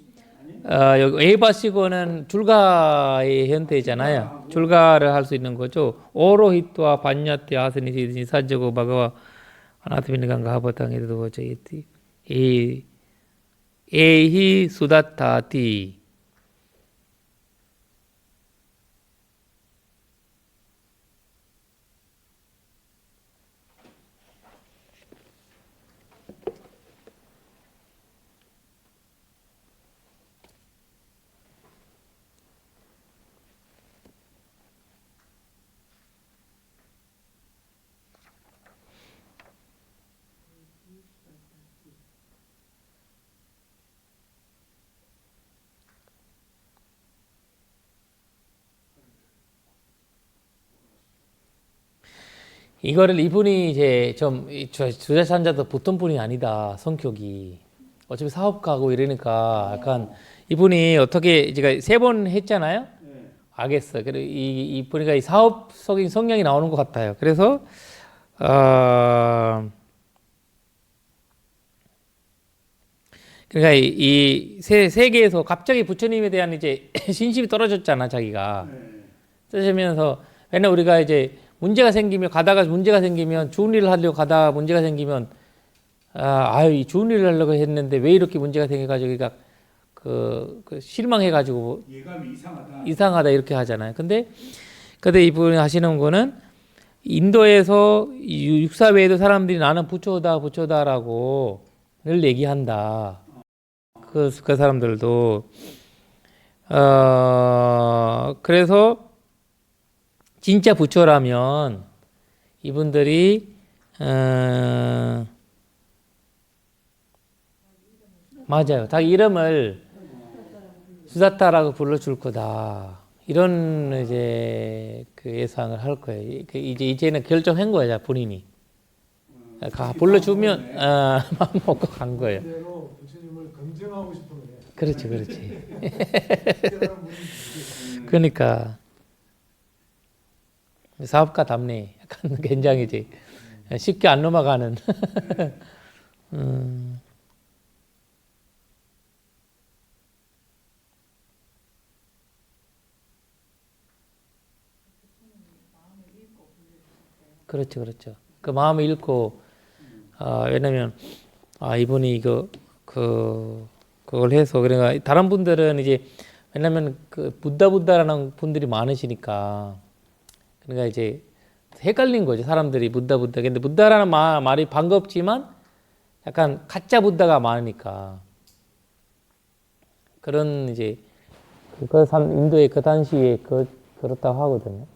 여기 에이바시고는 줄가의 형태잖아요. 줄가를 할 수 있는 거죠. 오로히토와 반야테 아스니시드니 사저고 바가와 아나토미니간가 하버탕에도 보죠. 에히 수다타티 이거를 이분이 이제 좀 주자산자도 보통 분이 아니다. 성격이 어차피 사업가고 이러니까 약간 이분이 어떻게 제가 3번 했잖아요. 알겠어. 그리고 이 보니까 이 사업적인 성향이 나오는 것 같아요. 그래서 그러니까 이 세계에서 갑자기 부처님에 대한 이제 신심이 떨어졌잖아, 자기가. 쓰시면서 맨날 우리가 이제 문제가 생기면 좋은 일을 하려고 가다가 문제가 생기면 이 좋은 일을 하려고 했는데 왜 이렇게 문제가 생겨가지고 그러니까 그 실망해가지고 예감이 이상하다 이렇게 하잖아요. 근데 이분이 하시는 거는 인도에서 육사외에도 사람들이 나는 부처다라고 늘 얘기한다. 그 사람들도 그래서 진짜 부처라면 이분들이 맞아요. 자기 이름을 수다타라고 불러줄 거다. 이런 이제 그 예상을 할 거예요. 이제는 결정한 거예요, 본인이. 불러주면 마음 먹고 간 거예요. 대로 부처님을 검증하고 싶은 거예요. 그렇지. 그러니까 사업가답네. 약간 굉장히지 쉽게 안 넘어가는. 그렇죠. 그 마음을 잃고 왜냐면 이분이 그걸 해서 그러니까 다른 분들은 이제 왜냐면 그 부다라는 분들이 많으시니까 그러니까 이제 헷갈린 거죠. 사람들이 부다. 근데 부다라는 말이 반갑지만 약간 가짜 부다가 많으니까 그런 이제 인도의 그 당시에 그렇다고 하거든요.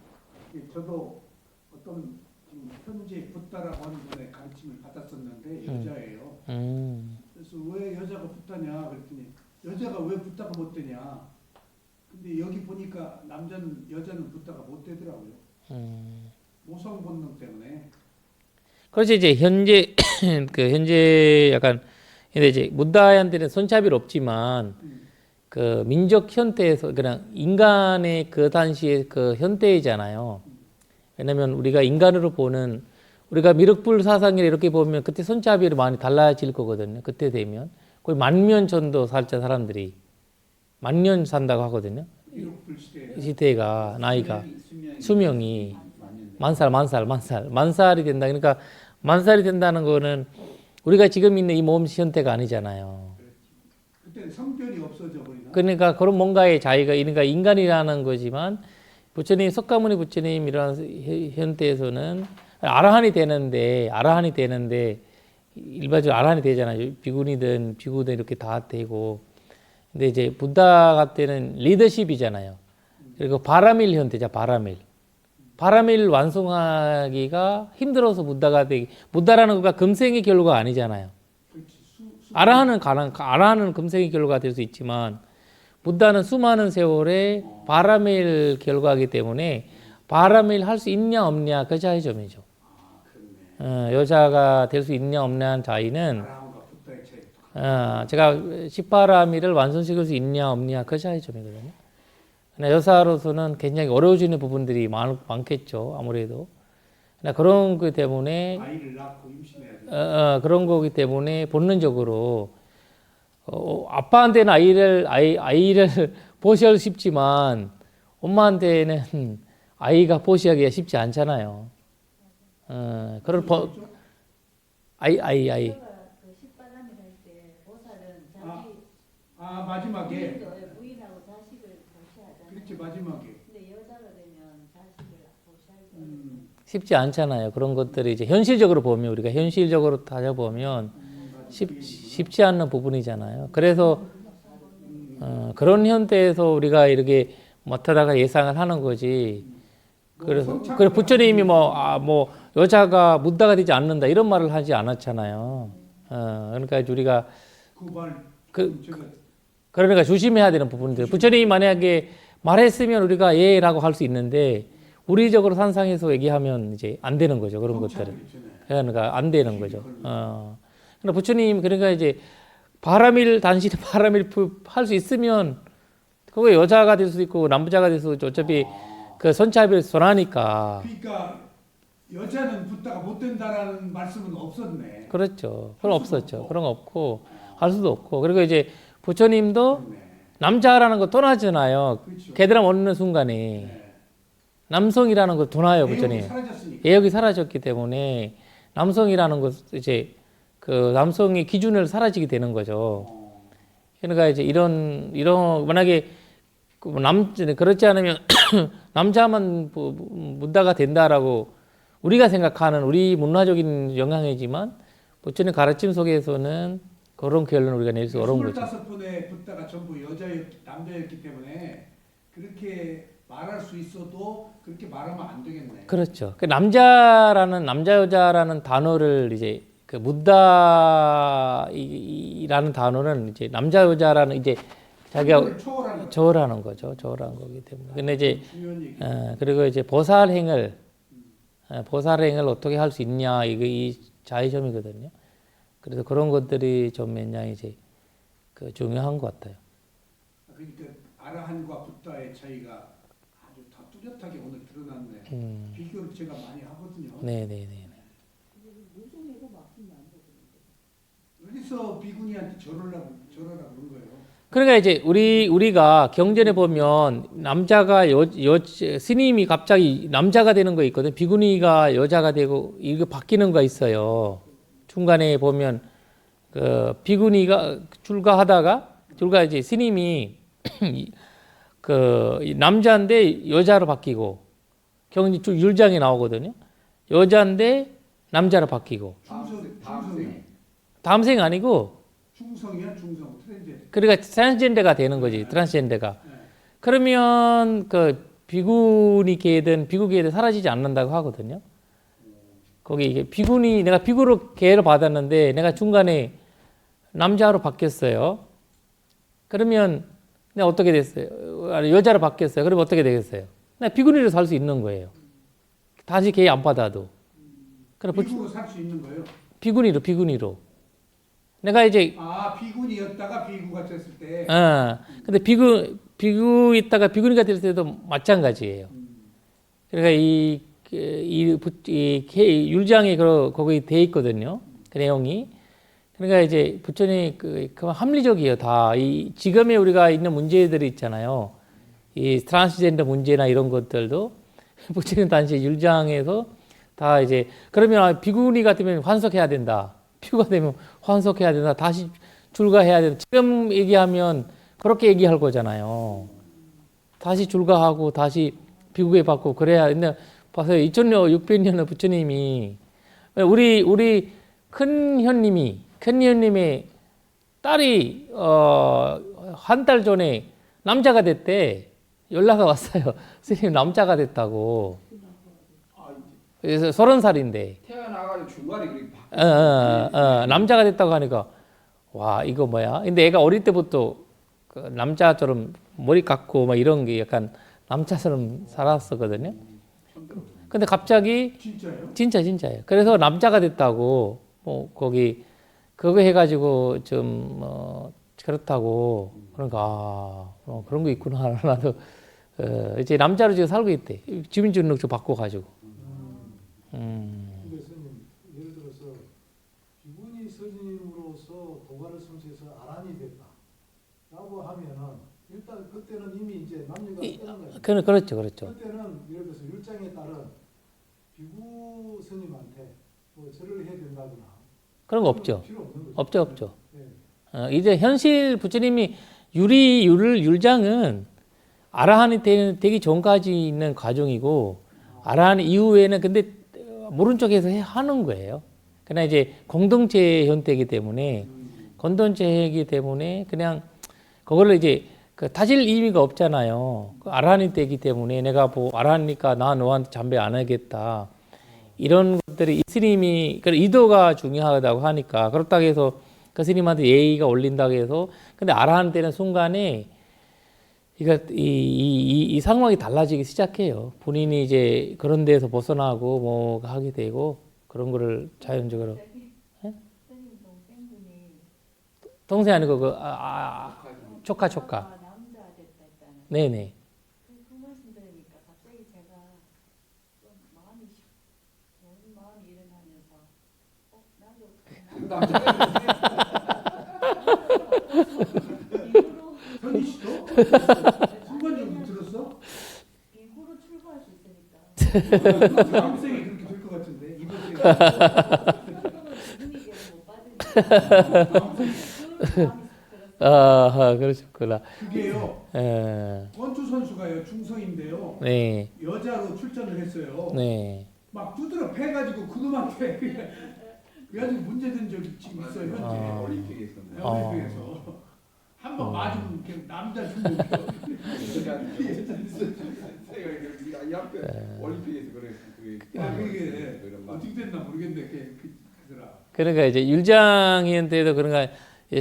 저도 어떤 현재 붓다라고 하는 분의 가르침을 받았었는데 여자예요. 그래서 왜 여자가 붓다냐 그랬더니 여자가 왜 붓다가 못 되냐. 근데 여기 보니까 여자는 붓다가 못 되더라고요. 모성 본능 때문에. 그렇지 이제 현재 현재 약간 근데 이제 부다한테는 손차별 없지만 그 민족 현대에서 그냥 인간의 그 당시의 그 현대이잖아요. 왜냐면 우리가 인간으로 보는 우리가 미륵불 사상을 이렇게 보면 그때 손잡이로 많이 달라질 거거든요. 그때 되면 거의 만년 전도 살자 사람들이 만년 산다고 하거든요. 미륵불 시대 시대가 나이가 수명이 만년 만살이 된다. 그러니까 만살이 된다는 거는 우리가 지금 있는 이 몸 형태가 아니잖아요. 그때는 성별이 없어져 버리나? 그러니까 그런 뭔가의 자기가 그러니까 인간이라는 거지만 부처님 석가모니 부처님 이런 현대에서는 아라한이 되는데 일반적으로 아라한이 되잖아요. 비구니든 비구든 이렇게 다 되고 근데 이제 부다가 때는 리더십이잖아요. 그리고 바라밀 현대자 바라밀 완성하기가 힘들어서 부다라는 거가 금생의 결과가 아니잖아요. 아라한은 금생의 결과가 될 수 있지만 부다는 수많은 세월의 바라밀 결과이기 때문에 바라밀 할 수 있냐 없냐 그 차이점이죠. 여자가 될 수 있냐 없냐는 차이는 아라함과 부다의 차이. 제가 18아미를 완성시킬 수 있냐 없냐 그 차이점이거든요. 여사로서는 굉장히 어려워지는 부분들이 많겠죠. 아무래도. 그런 것 때문에 아이를 낳고 임신해야 돼. 그런 거기 때문에 본능적으로 아빠한테는 아이를 보시하기 쉽지만 엄마한테는 아이가 보시하기가 쉽지 않잖아요. 그런 아이. 그 십바람이 할때 보살은 자기 마지막에 부인하고 자식을 보시하잖아요. 그렇지 마지막에. 근데 여자가 되면 자식을 보시하기 쉽지 않잖아요. 그런 것들이 이제 현실적으로 보면 우리가 현실적으로 따져보면 쉽지 않는 부분이잖아요. 그래서 그런 현대에서 우리가 이렇게 못하다가 예상을 하는 거지. 그래서 부처님이 뭐 여자가 문다가 되지 않는다 이런 말을 하지 않았잖아요. 그러니까 우리가 그러니까 조심해야 되는 부분들. 부처님이 만약에 말했으면 우리가 예라고 할 수 있는데 우리적으로 산상해서 얘기하면 이제 안 되는 거죠. 그런 것들은. 그러니까 안 되는 거죠. 그러니까 부처님 그러니까 이제 단신에 바라밀 할 수 있으면 그거 여자가 될 수도 있고 남자가 될 수도 있고 어차피 그 선차별 선하니까. 그러니까 여자는 붙다가 못 된다라는 말씀은 없었네. 그렇죠. 그건 없었죠. 그런 거 없고 할 수도 없고 그리고 이제 부처님도 남자라는 거 떠나잖아요. 그렇죠. 걔들은 어느 순간에 네. 남성이라는 거 떠나요, 부처님. 사라졌으니까. 예욕이 사라졌기 때문에 남성이라는 것 이제 그 남성의 기준을 사라지게 되는 거죠. 그러니까 이제 이런 만약에 그렇지 않으면 남자만 문다가 된다라고 우리가 생각하는 우리 문화적인 영향이지만 부처님 가르침 속에서는 그런 결론을 우리가 낼 수 어려운 거죠. 25분의 붓다가 전부 남자였기 때문에 그렇게 말할 수 있어도 그렇게 말하면 안 되겠네. 그렇죠. 그 남자 여자라는 단어를 이제 그 부다이라는 단어는 이제 남자 여자라는 이제 자기가 저어라는 거죠. 저어라는 거기 때문에. 근데 이제 그리고 이제 보살행을 어떻게 할 수 있냐 이 자의점이거든요. 그래서 그런 것들이 좀 굉장히 이제 그 중요한 것 같아요. 그러니까 아라한과 붓다의 차이가 아주 다 뚜렷하게 오늘 드러났네. 비교를 제가 많이 하거든요. 네네네. 그래서 비구니한테 저러라고 그런 거예요. 그러니까 이제 우리가 경전에 보면 남자가 스님이 갑자기 남자가 되는 거 있거든. 비구니가 여자가 되고 이거 바뀌는 거 있어요. 중간에 보면 그 비구니가 출가 이제 스님이 그 남자인데 여자로 바뀌고 경전 율장에 나오거든요. 여자인데 남자로 바뀌고. 다음 생 아니고 중성이야 중성 트랜스젠더. 그러니까 트랜스젠더가 되는 거지. 트랜스젠더가. 그러면 그 비구니계든 비구계든 사라지지 않는다고 하거든요. 거기 이게 내가 비구로 계를 받았는데 내가 중간에 남자로 바뀌었어요. 그러면 내가 어떻게 됐어요? 아니, 여자로 바뀌었어요. 그러면 어떻게 되겠어요? 내가 비구니로 살 수 있는 거예요. 다시 계 안 받아도. 비구로 살 수 있는 거예요. 비구니로. 내가 이제 비군이었다가 비구가 됐을 때. 근데 비구 있다가 비구니가 될 때도 마찬가지예요. 그러니까 이 율장이 거기 돼 있거든요. 그 내용이. 그러니까 이제 부처님 그 합리적이에요. 다 이 지금의 우리가 있는 문제들이 있잖아요. 이 트랜스젠더 문제나 이런 것들도 부처님 당시 율장에서 다 이제 그러면 비구니 같으면 환석해야 된다. 피부가 되면 환석해야 된다. 다시 출가해야 된다. 지금 얘기하면 그렇게 얘기할 거잖아요. 다시 출가하고 다시 비구에 받고 그래야. 근데 봐서 2600년에 부처님이 우리 큰 현님의 딸이 한 달 전에 남자가 됐대. 연락이 왔어요. 선생님 남자가 됐다고. 그래서 30살인데 태어나가지고 중간에 그렇게 남자가 됐다고 하니까 와 이거 뭐야? 근데 애가 어릴 때부터 그 남자처럼 머리 감고 막 이런 게 약간 남자처럼 살았었거든요. 근데 갑자기 진짜요? 진짜예요. 그래서 남자가 됐다고 뭐 거기 그거 해가지고 좀 그렇다고 그러니까 그런 거 있구나. 나도 이제 남자로 지금 살고 있대. 주민등록증 바꿔가지고. 근데 스님 예를 들어서 비구니 스님으로서 도가를 성취해서 아란이 됐다라고 하면은 일단 그때는 이미 이제 남녀가 끝난 거죠. 그렇죠. 그때는 예를 들어서 율장에 따른 비구 스님한테 뭐 절을 해야 된다거나 그런 거 없죠. 필요 없는 거죠. 없죠. 네. 이제 현실 부처님이 율장은 아라한이 되기 전까지 있는 과정이고 아라한 이후에는 근데 모른 척해서 하는 거예요. 그러나 이제 공동체 형태이기 때문에 그냥 그걸로 이제 다질 의미가 없잖아요. 아라한이 되기 때문에 내가 뭐 아라하니까 나 너한테 잠배 안 하겠다. 이런 것들이 이 스님이 의도가 중요하다고 하니까 그렇다고 해서 그 스님한테 예의가 올린다고 해서 근데 아라한 되는 순간에 이 상황이 달라지기 시작해요. 본인이 이제 그런 데서 벗어나고 뭐 하게 되고 그런 거를 자연적으로. 선생님 동생분이 동생 아니고 조카. 남자 됐다 했잖아요. 네네. 그 말씀 들으니까 갑자기 제가 좀 좋은 마음이 일어나면서 나도 현희 씨도? 순간적으로 들었어? 비구로 출가할 수 있으니까 다음 생에 그렇게 될 것 같은데 이번 생에 분위기를 못 받으니까 그런 마음이 들었어요. 그러셨구나. 그게요. 예. 권투 선수가요 중성인데요. 네. 여자로 출전을 했어요. 네. 막 두드려 패가지고 그놈한테 그래가지고 문제된 적이 지금 있어요 현재. 올림픽에서 올림픽에서 한번 맞으면 그냥 남자 중국 이 앞에 올림픽에서 그랬어. 그게 어떻게 됐나 모르겠는데 그더라. 그러니까 이제 율장이한테도 그런가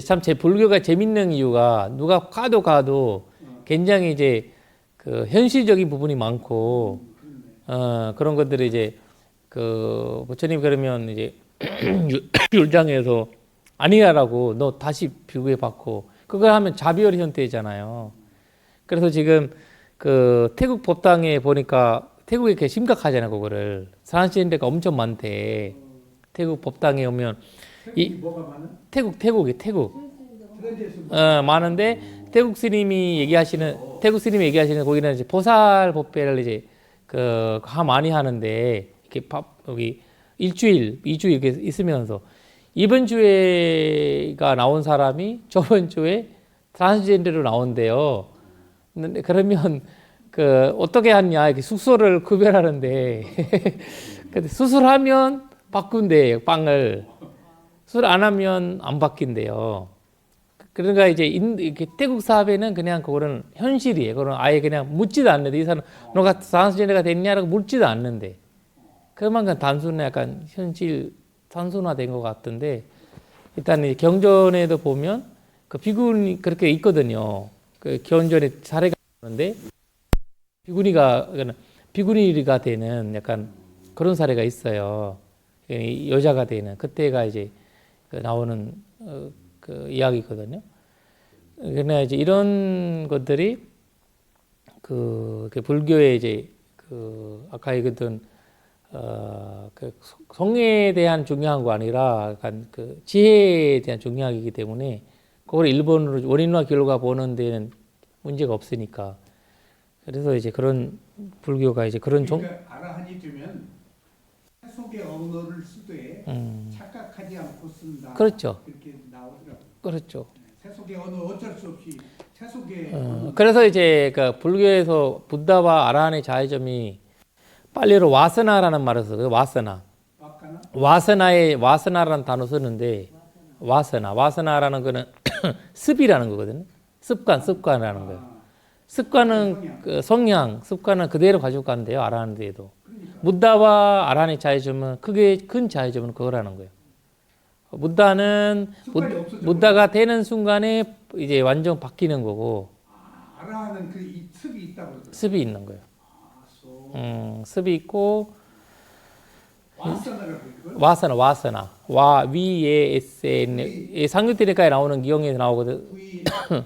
참 제 불교가 재밌는 이유가 누가 가도 굉장히 이제 그 현실적인 부분이 많고 그런 것들이 이제 그 부처님 그러면 이제 율장에서 아니야라고 너 다시 비구에 받고 그걸 하면 자비열 형태잖아요. 그래서 지금 그 태국 법당에 보니까 태국이 이렇게 심각하잖아요. 그거를 트랜스젠더가 엄청 많대. 태국 법당에 오면 태국이 뭐가 많아? 태국 트렌드에서 많은데 태국 스님이 얘기하시는 거기는 이제 보살 법회를 이제 많이 하는데 이렇게 여기 일주일, 2주 이렇게 있으면서 이번 주에가 나온 사람이 저번 주에 트랜스젠더로 나온대요. 근데 그러면 어떻게 하냐 이렇게 숙소를 구별하는데 근데 수술하면 바꾼대요 빵을. 수술 안 하면 안 바뀐대요. 그러니까 이제 이렇게 태국 사회는 그냥 그거는 현실이에요. 그거는 아예 그냥 묻지도 않는데 이 사람 너가 트랜스젠더가 됐냐라고 묻지도 않는데 그만큼 약간 현실 단순화된 것 같은데 일단 이 경전에도 보면 그 비구니 그렇게 있거든요. 그 경전에 사례가 있는데 비구니가 되는 약간 그런 사례가 있어요. 여자가 되는 그때가 이제 나오는 그 이야기거든요. 그러나 이제 이런 것들이 그 불교의 이제 그 아까 얘기했던 그 성에 대한 중요한 거 아니라 약간 그 지혜에 대한 중요하기 때문에 그걸 일본으로 원인과 결과 보는 데는 문제가 없으니까 그래서 이제 그런 불교가 이제 그런 그러니까 아라한이 되면 세속의 언어를 쓰되 착각하지 않고 쓴다. 그렇죠. 이렇게 나오더라고요. 그렇죠. 세속의 언어 어쩔 수 없이 세속의 그래서 이제 그 불교에서 부다와 아라한의 차이점이 빨리로 와스나라는 말을 써요. 와스나. 막하나 와스나라는 단어 쓰는데 와스나라는 거는 습이라는 거거든요. 습관이라는 거예요. 습관은 그 성향, 습관은 그대로 가지고 간대요. 아라한데도. 부다와 아라한의 차이점은 크게 큰 차이점은 그거라는 거예요. 부다가 되는 순간에 이제 완전 바뀌는 거고 아라한은 그 이 습이 있다고 그러더라고요. 습이 있는 거예요. 습이 있고 와사나라고 그걸? 와스나 위에 SN 상유태니까에 나오는 기용에서 나오거든.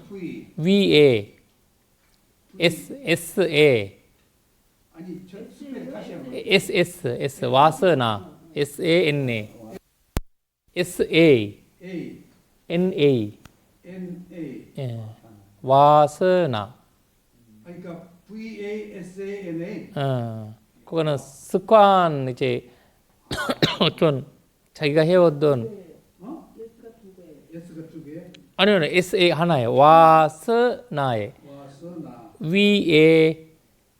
V 위에 SA 아니 저 스펠 다시 한번 SS 와스나 SANA SA A NA N A 예. 와스나 그러니까 V A S A N A 그거는 습관 이제 어떤 자기가 해오던 S가 두 개. 아니요 SA 하나예요. 와스나에 와서나 위에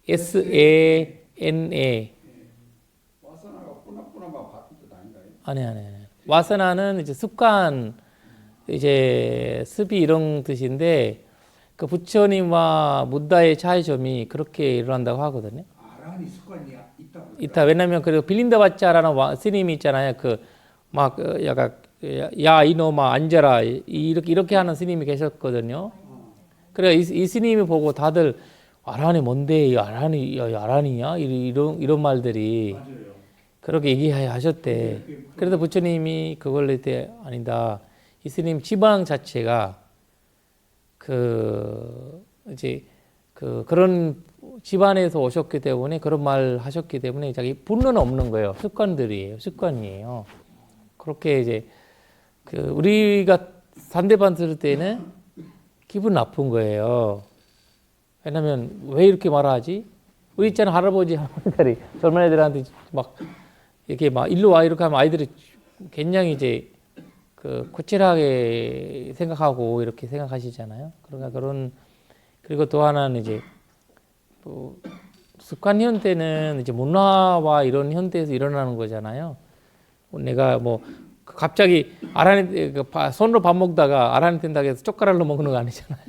SANA 와사나가 뿌나뿌나만 같은 뜻 아닌가요? 아니. 와스나는 이제 습관 이제 습이 이런 뜻인데 그 부처님과 부다의 차이점이 그렇게 일어난다고 하거든요. 아라한이 습관이 있다고. 이따 왜냐면 그리고 빌린다바짜라는 스님이 있잖아요. 그 막 약간 야 이놈아 앉아라 이렇게 하는 스님이 계셨거든요. 그래 이 스님이 보고 다들 아란이 뭔데 아란이냐 이런 말들이 맞아요. 그렇게 얘기하셨대. 그래서 부처님이 그걸 낼때 아니다. 이 스님 지방 자체가 그 이제 그런 집안에서 오셨기 때문에 그런 말 하셨기 때문에 자기 분노는 없는 거예요. 습관이에요. 그렇게 이제 그 우리가 상대방 들을 때는 기분 나쁜 거예요. 왜냐면 왜 이렇게 말하지? 우리 있잖아 할아버지 할머니들이 젊은 애들한테 막 이렇게 막 일로 와 이렇게 하면 아이들이 굉장히 이제 그 코칠하게 생각하고 이렇게 생각하시잖아요. 그러니까 그리고 또 하나는 이제 뭐 습관 현대는 이제 문화와 이런 현대에서 일어나는 거잖아요. 내가 뭐 갑자기 손으로 밥 먹다가 아란이 된다고 해서 젓가락으로 먹는 거 아니잖아요.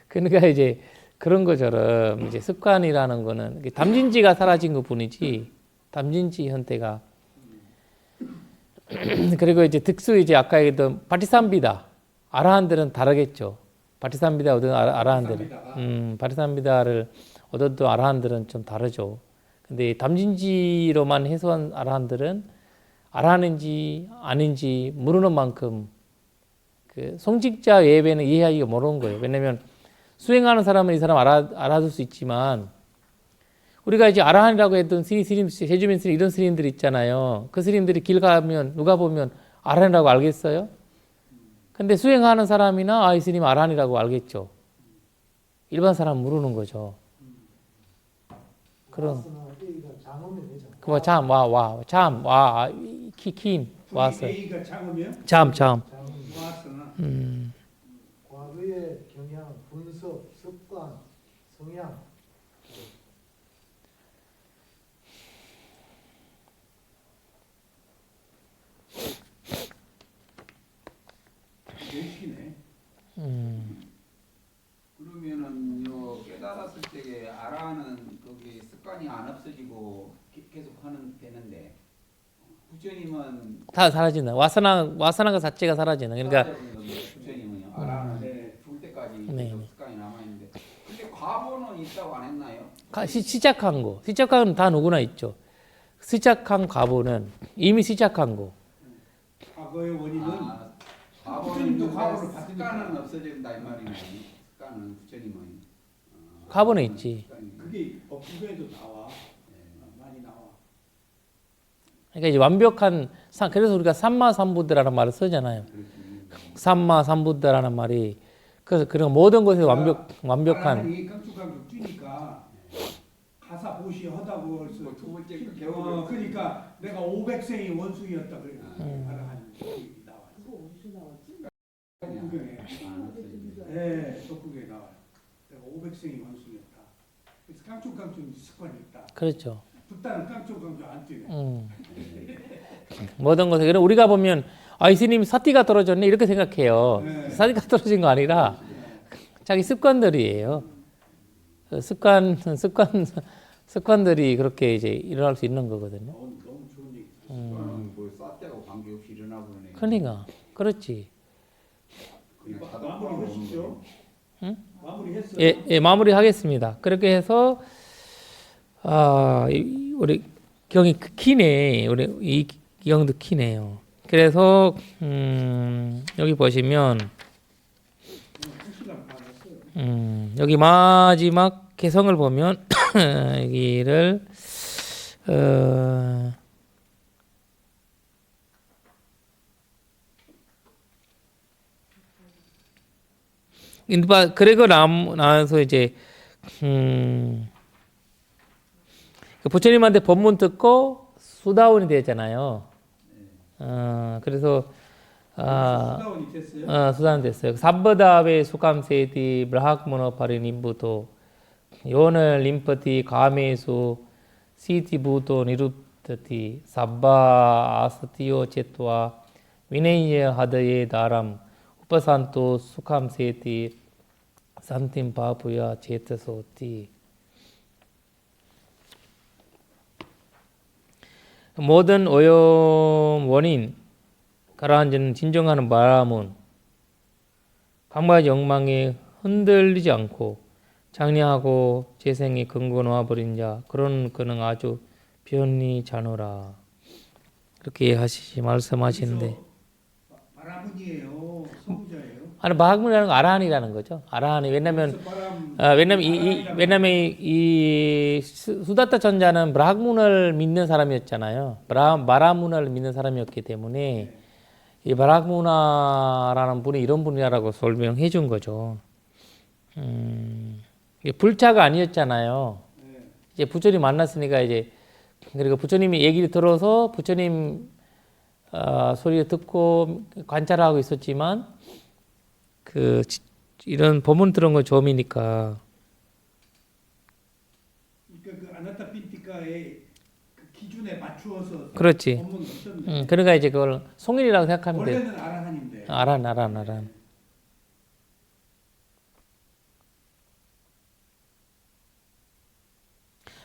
그러니까 이제 그런 것처럼 이제 습관이라는 거는 담진지가 사라진 것 뿐이지 담진지 현대가 그리고 이제 특수 이제 아까 얘기했던 파티산비다 아라한들은 다르겠죠. 파티산비다 얻은 아라한들은 파티산비다를 얻었던 아라한들은 좀 다르죠. 근데 담진지로만 해소한 아라한들은 아라한인지 아닌지 모르는 만큼 그 성직자 외에는 이해하기가 어려운 거예요. 왜냐면 수행하는 사람은 이 사람 알아둘 수 있지만 우리가 이제 아라한이라고 했던 스님, 세주민 스님 이런 스님들 있잖아요. 그 스님들이 길 가면 누가 보면 아라한이라고 알겠어요? 근데 수행하는 사람이나 이 스님 아라한이라고 알겠죠. 일반 사람 모르는 거죠. 그런 키킨 와서 A가 장음이요? 잠 와서나 과거의 경향, 분석, 습관, 성향 내시네. 그러면은요 깨달았을 때에 아라는 거기 습관이 안 없어지고 계속 하는 되는데 부처님은 다 사라지는 와사나가 자체가 사라지는 그러니까 부처님은요 아라는 죽을 때까지 네. 계속 습관이 남아 있는데 근데 과보는 있다고 안 했나요? 시작한 거 다 누구나 있죠. 시작한 과보는 이미 시작한 거. 과거의 원인은 과거는 부처님도 근데 과거를 받으니까. 습관은 없어진다 이 말이네. 습관은 부처님은 과거는 있지. 그게 법국에도 나와. 많이 나와. 그러니까 이제 완벽한 그래서 우리가 삼마삼부드라는 말을 쓰잖아요. 삼마삼부드라는 말이 그래서 그런 모든 것에 완벽한 이 깡충깡충 뛰니까 가사 보시 하다고 해서 두 번째 그 개월 그러니까 내가 500생이 원숭이였다 그래. 아라한 나와. 그거 어디서 나왔지? 법국에. 네, 법국에 나와. 내가 500생이 원숭이였다. 그래서 깡충깡충 습관이 있다. 그렇죠. 붓다는 깡충깡충 안 뛰네. 모든 것에 그래 우리가 보면 스님 사티가 떨어졌네 이렇게 생각해요. 네. 사티가 떨어진 거 아니라 자기 습관들이에요. 습관들이 그렇게 이제 일어날 수 있는 거거든요. 너무 좋은 얘기. 습관은 뭐 쌌대고 관계없이 일어나고 그러네. 그러니까 그렇지. 마무리 하시죠. 응? 마무리했어요. 예, 마무리하겠습니다. 그렇게 해서 우리 경이 키네. 우리 이 경도 키네요. 그래서 여기 보시면 2시간 반 했어요. 여기 마지막 개성을 보면 여기를 그리고 나서 이제 부처님한테 법문 듣고 수다원이 되잖아요. 그래서 수다원이 됐어요. 수다원 됐어요. sabba다베 수감세디 브라학모노 파리님부도 요늘 림퍼티 가메수 시티 부도 니루트티 sabba 아스티요 제토와 위네이에 하드에 다람 우파산토 수감세티 산팀 바부야 제트소티 모든 오염 원인 가라앉는 진정하는 바람은 강바의 영망에 흔들리지 않고 장려하고 재생이 근거 놓아버린 자 그런 그는 아주 변리 자노라 그렇게 말씀하시는데 바라문이에요. 선구자예요. 바학문이라는 건 아라한이라는 거죠. 아라한이 왜냐면 이 수다타 천자는 브라학문을 믿는 사람이었잖아요. 마라문을 믿는 사람이었기 때문에 이 바라문화라는 분이 이런 분이라고 설명해 준 거죠. 불차가 아니었잖아요. 이제 부처님 만났으니까 이제 그리고 부처님이 얘기를 들어서 부처님 소리를 듣고 관찰하고 있었지만 이런 법문 들은 거 처음이니까. 그러니까 그 아나타 핀티카의 그 기준에 맞추어서 그렇지. 법문을 썼네. 그러니까 이제 그걸 송일이라고 생각하면 돼. 원래는 아라한인데. 아란.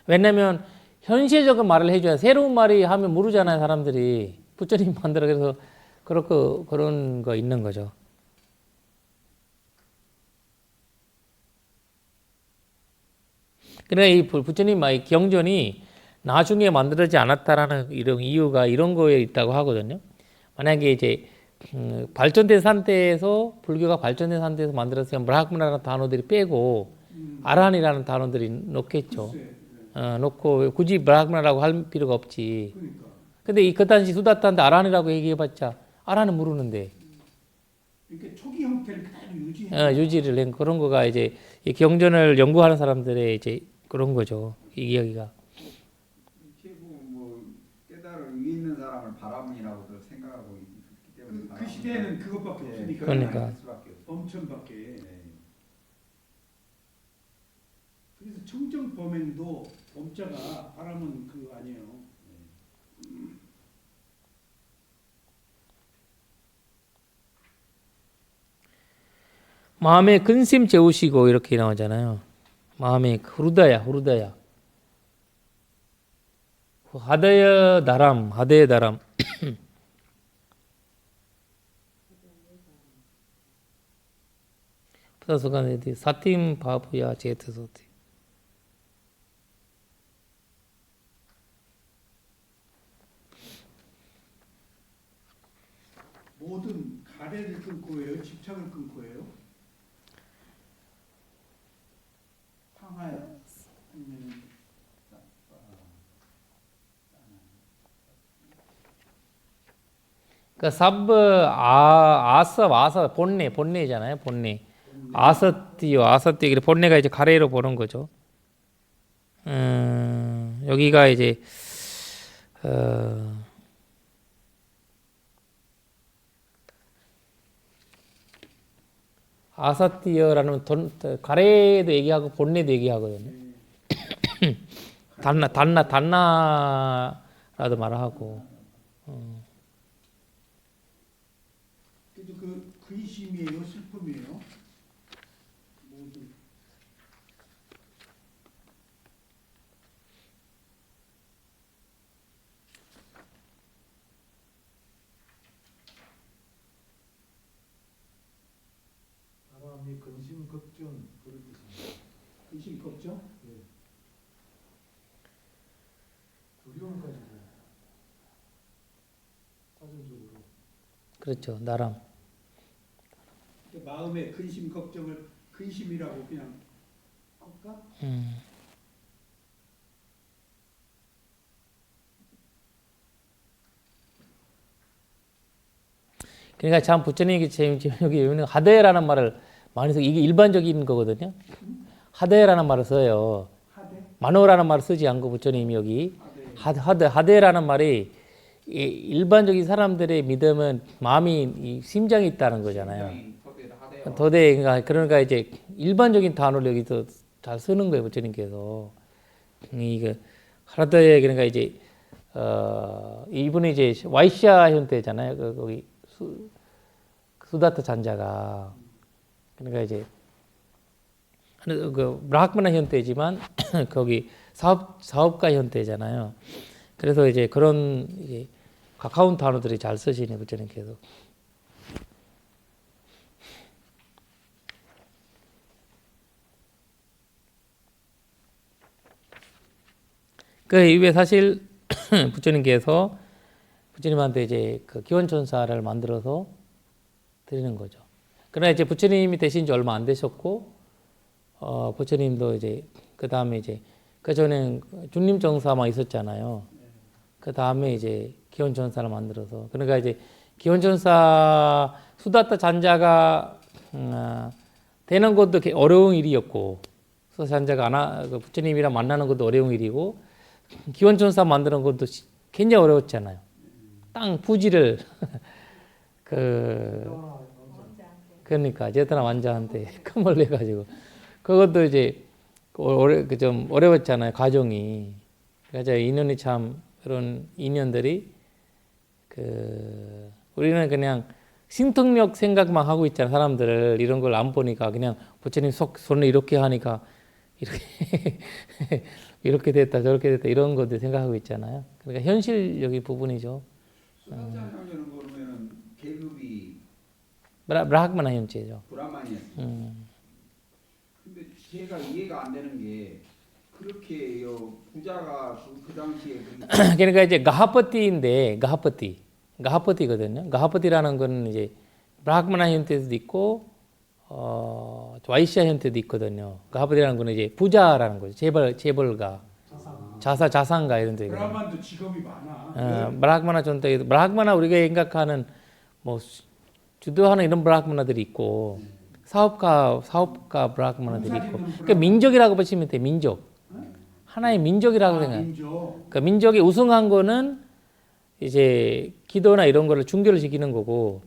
왜냐면 현실적인 말을 해줘야 새로운 말이 하면 모르잖아요 사람들이. 부처님 만들어 그래서 그런 거 있는 거죠. 그러니까 이 부처님 경전이 나중에 만들어지지 않았다라는 이런 이유가 이런 거에 있다고 하거든요. 만약에 이제 발전된 상태에서 불교가 발전된 상태에서 만들었으면 브라ಹ్మణ이라는 단어들이 빼고 아라한이라는 단어들이 넣겠죠. 놓고 굳이 브라ಹ్మణ이라고 할 필요가 없지. 그러니까. 근데 그 당시 수다타한테 아라한이라고 얘기해봤자 아라한은 모르는데. 이렇게 초기 형태를 그대로 유지를 한 그런 거가 이제 이 경전을 연구하는 사람들의 이제 그런 거죠. 이 이야기가. 결국 뭐 깨달을 위 있는 사람을 바라문이라고 생각하고 있기 때문에 그 시대에는 그것밖에 없으니까. 그러니까. 범천밖에. 그래서 청정범행도 범자가 바람은 그 아니에요. 마음에 근심 재우시고 이렇게 나오잖아요. 마음에 후르다야. 하다야 다람. 부다수간에디 사팀 바부야 제트소티. 척을 끊고예요? 황하야 아니면 그 sab브 아서 본네잖아요. 본네. 아서띠요. 그래 본네가 이제 가래로 보는 거죠. 여기가 이제 아사띠어라는 가래도 얘기하고 본네도 얘기하거든요. 단나라도 말하고. 그래도 그 근심이에요, 슬픔이에요. 모두 사람이 근심 걱정 그런 뜻입니다. 근심 걱정. 예. 두려움 가지고 사전적으로 그렇죠. 나람. 마음의 근심 걱정을 근심이라고 그냥 할까? 그러니까 참 부처님이 지금 여기 하대라는 말을 많이 써. 이게 일반적인 거거든요. 하대라는 말을 써요. 하대. 만호라는 말을 쓰지 않고 부처님이 여기 하대. 하대라는 말이 일반적인 사람들의 믿음은 마음이 심장이 있다는 거잖아요. 도대 그러니까 이제 일반적인 단어를 여기서 잘 쓰는 거예요, 부처님께서. 이거 하라더에 그러니까 이제 이분이 이제 와이샤 현대잖아요. 거기 수다타 잔자가 그러니까 이제 그 브라흐마나 현대지만 거기 사업가 현대잖아요. 그래서 이제 그런 이제 가까운 단어들이 잘 쓰시네 부처님께서. 그 이후에 사실 부처님한테 이제 그 기원천사를 만들어서 드리는 거죠. 그러나 이제 부처님이 되신 지 얼마 안 되셨고, 부처님도 이제 그 다음에 이제 그 전에 중림 정사만 있었잖아요. 그 다음에 이제 기원천사를 만들어서 그러니까 이제 기원천사 수다타 잔자가 되는 것도 어려운 일이었고, 수다타 잔자가 그 부처님이랑 만나는 것도 어려운 일이고, 기원천사 만드는 것도 굉장히 어려웠잖아요. 땅 부지를 그러니까 제타나 완자한테 금을 내 가지고 그것도 이제 좀 어려웠잖아요, 과정이. 그래서 인연이 참 그런 인연들이 우리는 그냥 신통력 생각만 하고 있잖아. 사람들을 이런 걸 안 보니까 그냥 부처님 손을 이렇게 하니까 이렇게 이렇게 됐다 저렇게 됐다 이런 것들 생각하고 있잖아요. 그러니까 현실적인 부분이죠. 수다차장이라는 거는 계급이 브라흐마나 현체죠. 브라만이었어요. 근데 제가 이해가 안 되는 게 그렇게 부자가 그 당시에 그러니까 이제 가하퍼티거든요. 가하퍼티라는 거는 이제 브라흐마나 현태도 있고 와이시아 현태도 있거든요. 가하퍼티라는 거는 이제 부자라는 거죠. 재벌가, 자산가 이런 데. 브라만도 직업이 많아. 브라흐마나 존재, 브라흐마나 우리가 생각하는 뭐 주도하는 이런 브라흐마나들이 있고 사업가 브라흐마나들이 있고. 그러니까 민족이라고 보시면 돼. 민족. 하나의 민족이라고 생각해요. 민족. 그러니까 민족이 우승한 거는 이제 기도나 이런 거를 중교를 지키는 거고,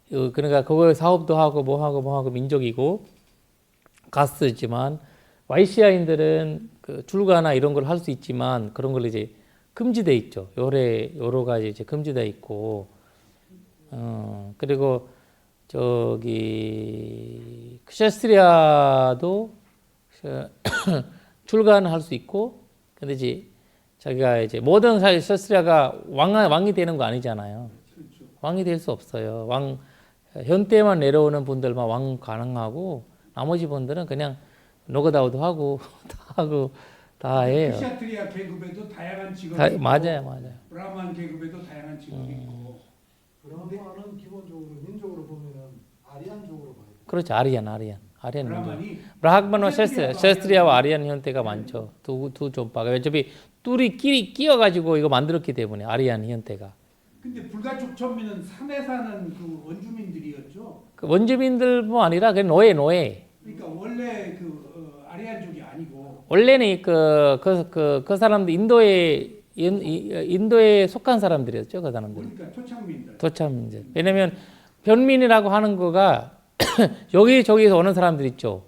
그러니까 그거 사업도 하고 뭐 하고 민족이고 가스지만 와이시아인들은 그 출가나 이런 걸 할 수 있지만 그런 걸 이제 금지돼 있죠. 여러 가지 이제 금지돼 있고, 그리고 저기 샤스트리아도 출가는 할 수 있고, 근데 이제 자기가 이제 모든 샤스트리아가 왕이 되는 거 아니잖아요. 왕이 될 수 없어요. 현대만 내려오는 분들만 왕 가능하고 나머지 분들은 그냥 노가다우도 하고 다 해요. 샤트리아 계급에도 다양한 직업이 있고, 맞아요. 브라만 계급에도 다양한 직업이 있고. 브라హ마는 기본적으로 민족으로 보면은 아리안족으로 봐요. 그렇죠. 아리안 민족. 브라만이 브라학만과 셰스트리아와 아리안 형태가 많죠. 두 존파가 어차피 둘이 끼어가지고 이거 만들었기 때문에 아리안 형태가. 근데 불가촉 천민은 산에 사는 그 원주민들이었죠. 그 원주민들뿐 아니라 그 노예. 그러니까 원래 그 아리안족이 아니고 원래는 그 사람들 인도에 속한 사람들이었죠. 그 사람들. 그러니까 토착민들. 도참민들. 왜냐면 변민이라고 하는 거가 여기저기에서 오는 사람들 있죠.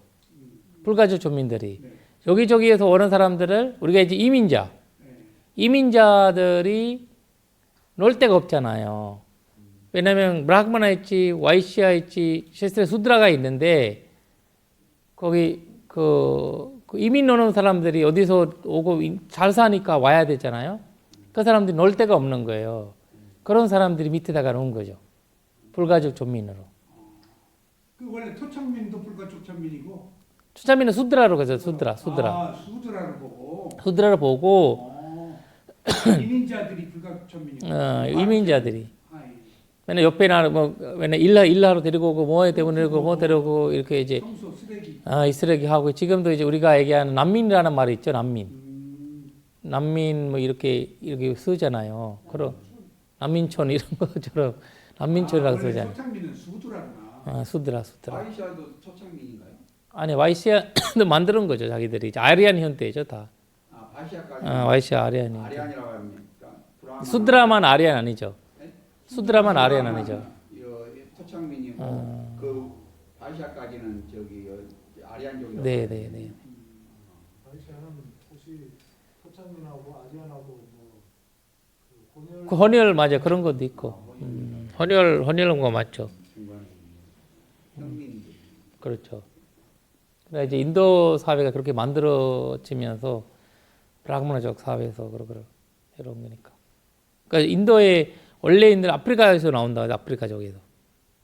불가족 조민들이. 네. 여기저기에서 오는 사람들을 우리가 이제 이민자. 네. 이민자들이 놀 데가 없잖아요. 왜냐면 브라흐마나 있지, 와이시아 있지, 셰스트레 수드라가 있는데 거기 그 이민 오는 사람들이 어디서 오고 잘 사니까 와야 되잖아요. 그 사람들이 놀 데가 없는 거예요. 그런 사람들이 밑에다가 놓은 거죠. 불가족 존민으로. 그 원래 토착민도 불가촉 천민이고. 추자민은 수드라로 가죠. 수드라. 아, 수드라로 보고. 수드라를 보고 이민자들이 불가촉 천민이고. 이민자들이. 아, 예. 맨날 옆에 맨날 일하러 데리고 오고 뭐 데리고 뭐 데리고 이렇게 이제 청소 쓰레기. 이 쓰레기 하고 지금도 이제 우리가 얘기하는 난민이라는 말이 있죠. 난민 뭐 이렇게 쓰잖아요. 그런 난민촌 이런 것처럼 난민촌이라고 원래 쓰잖아요. 토착민은 수드라구나. 수드라. 아이샤도 토착민인가요? 아니 와이시아도 만드는 거죠. 자기들이 이제 아리안 현대죠 다. 아 바시아까지. 와이시아 아리안 현대. 아리안이라고 합니까? 브라만. 수드라만 아리안 아니죠. 네? 수드라만 아리안 아니죠. 토착민이고 그 바시아까지는 아리안족이라고. 네. 아리시아는 혹시 토착민하고 아리안하고 뭐 그 헌혈 맞아 그런 것도 있고. 헌혈한 거 맞죠. 중간에 형민들. 그렇죠. 그러니까 이제 인도 사회가 그렇게 만들어지면서 브라흐마나족 사회에서 그런 이런 거니까. 그러니까 인도에 원래 인들 아프리카에서 나온다. 아프리카족에서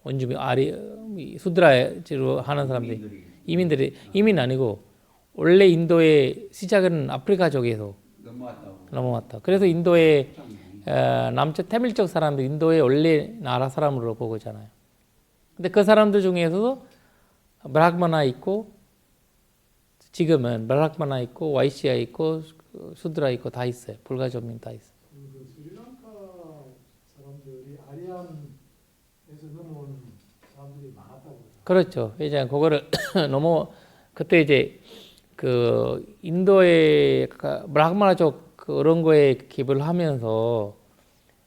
원주민 수드라로 하는 사람들이 이민 아니고 원래 인도의 시작은 아프리카족에서 넘어왔다. 그래서 인도의 남쪽 태밀족 사람들 인도의 원래 나라 사람으로 보고 있잖아요. 근데 그 사람들 중에서도 브라흐마나 있고 지금은 브라흐마나 있고 와이시아 있고 수드라 있고 다 있어요. 불가조민 다 있어요. 그 스리랑카 사람들이 아리안에서 넘어온 사람들이 많았다고. 그렇죠. 이제 그거를 그때 이제 그 인도의 브라흐마나족 그런 거에 기부를 하면서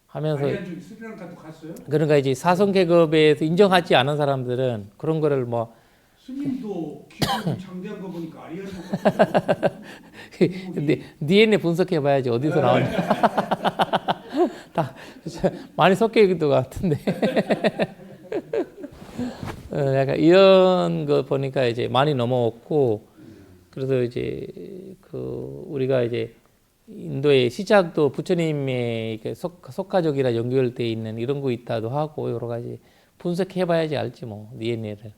아리안족이 스리랑카도 갔어요? 그러니까 이제 사성 계급에서 인정하지 않은 사람들은 그런 거를 뭐 스님도 기부 창대한 거 보니까 아리안족 같아요. 근데 DNA 분석해 봐야지 어디서 나오냐. 다 많이 섞여 있는 것 같은데. 약간 이런 거 보니까 이제 많이 넘어왔고 그래서 이제 그 우리가 이제 인도의 시작도 부처님의 속가족이라 연결돼 있는 이런 거 있다도 하고 여러 가지 분석해 봐야지 알지 뭐 DNA를.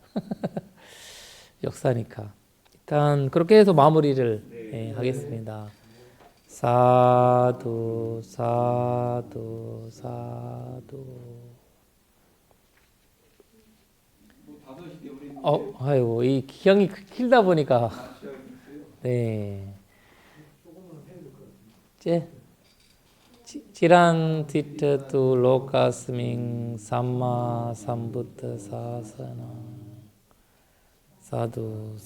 역사니까. 일단 그렇게 해서 마무리를 하겠습니다. 사두. 아이고 이 형이 길다 보니까 네. 지랑 티트 두 로카스밍 삼마 삼부트 사사나 사두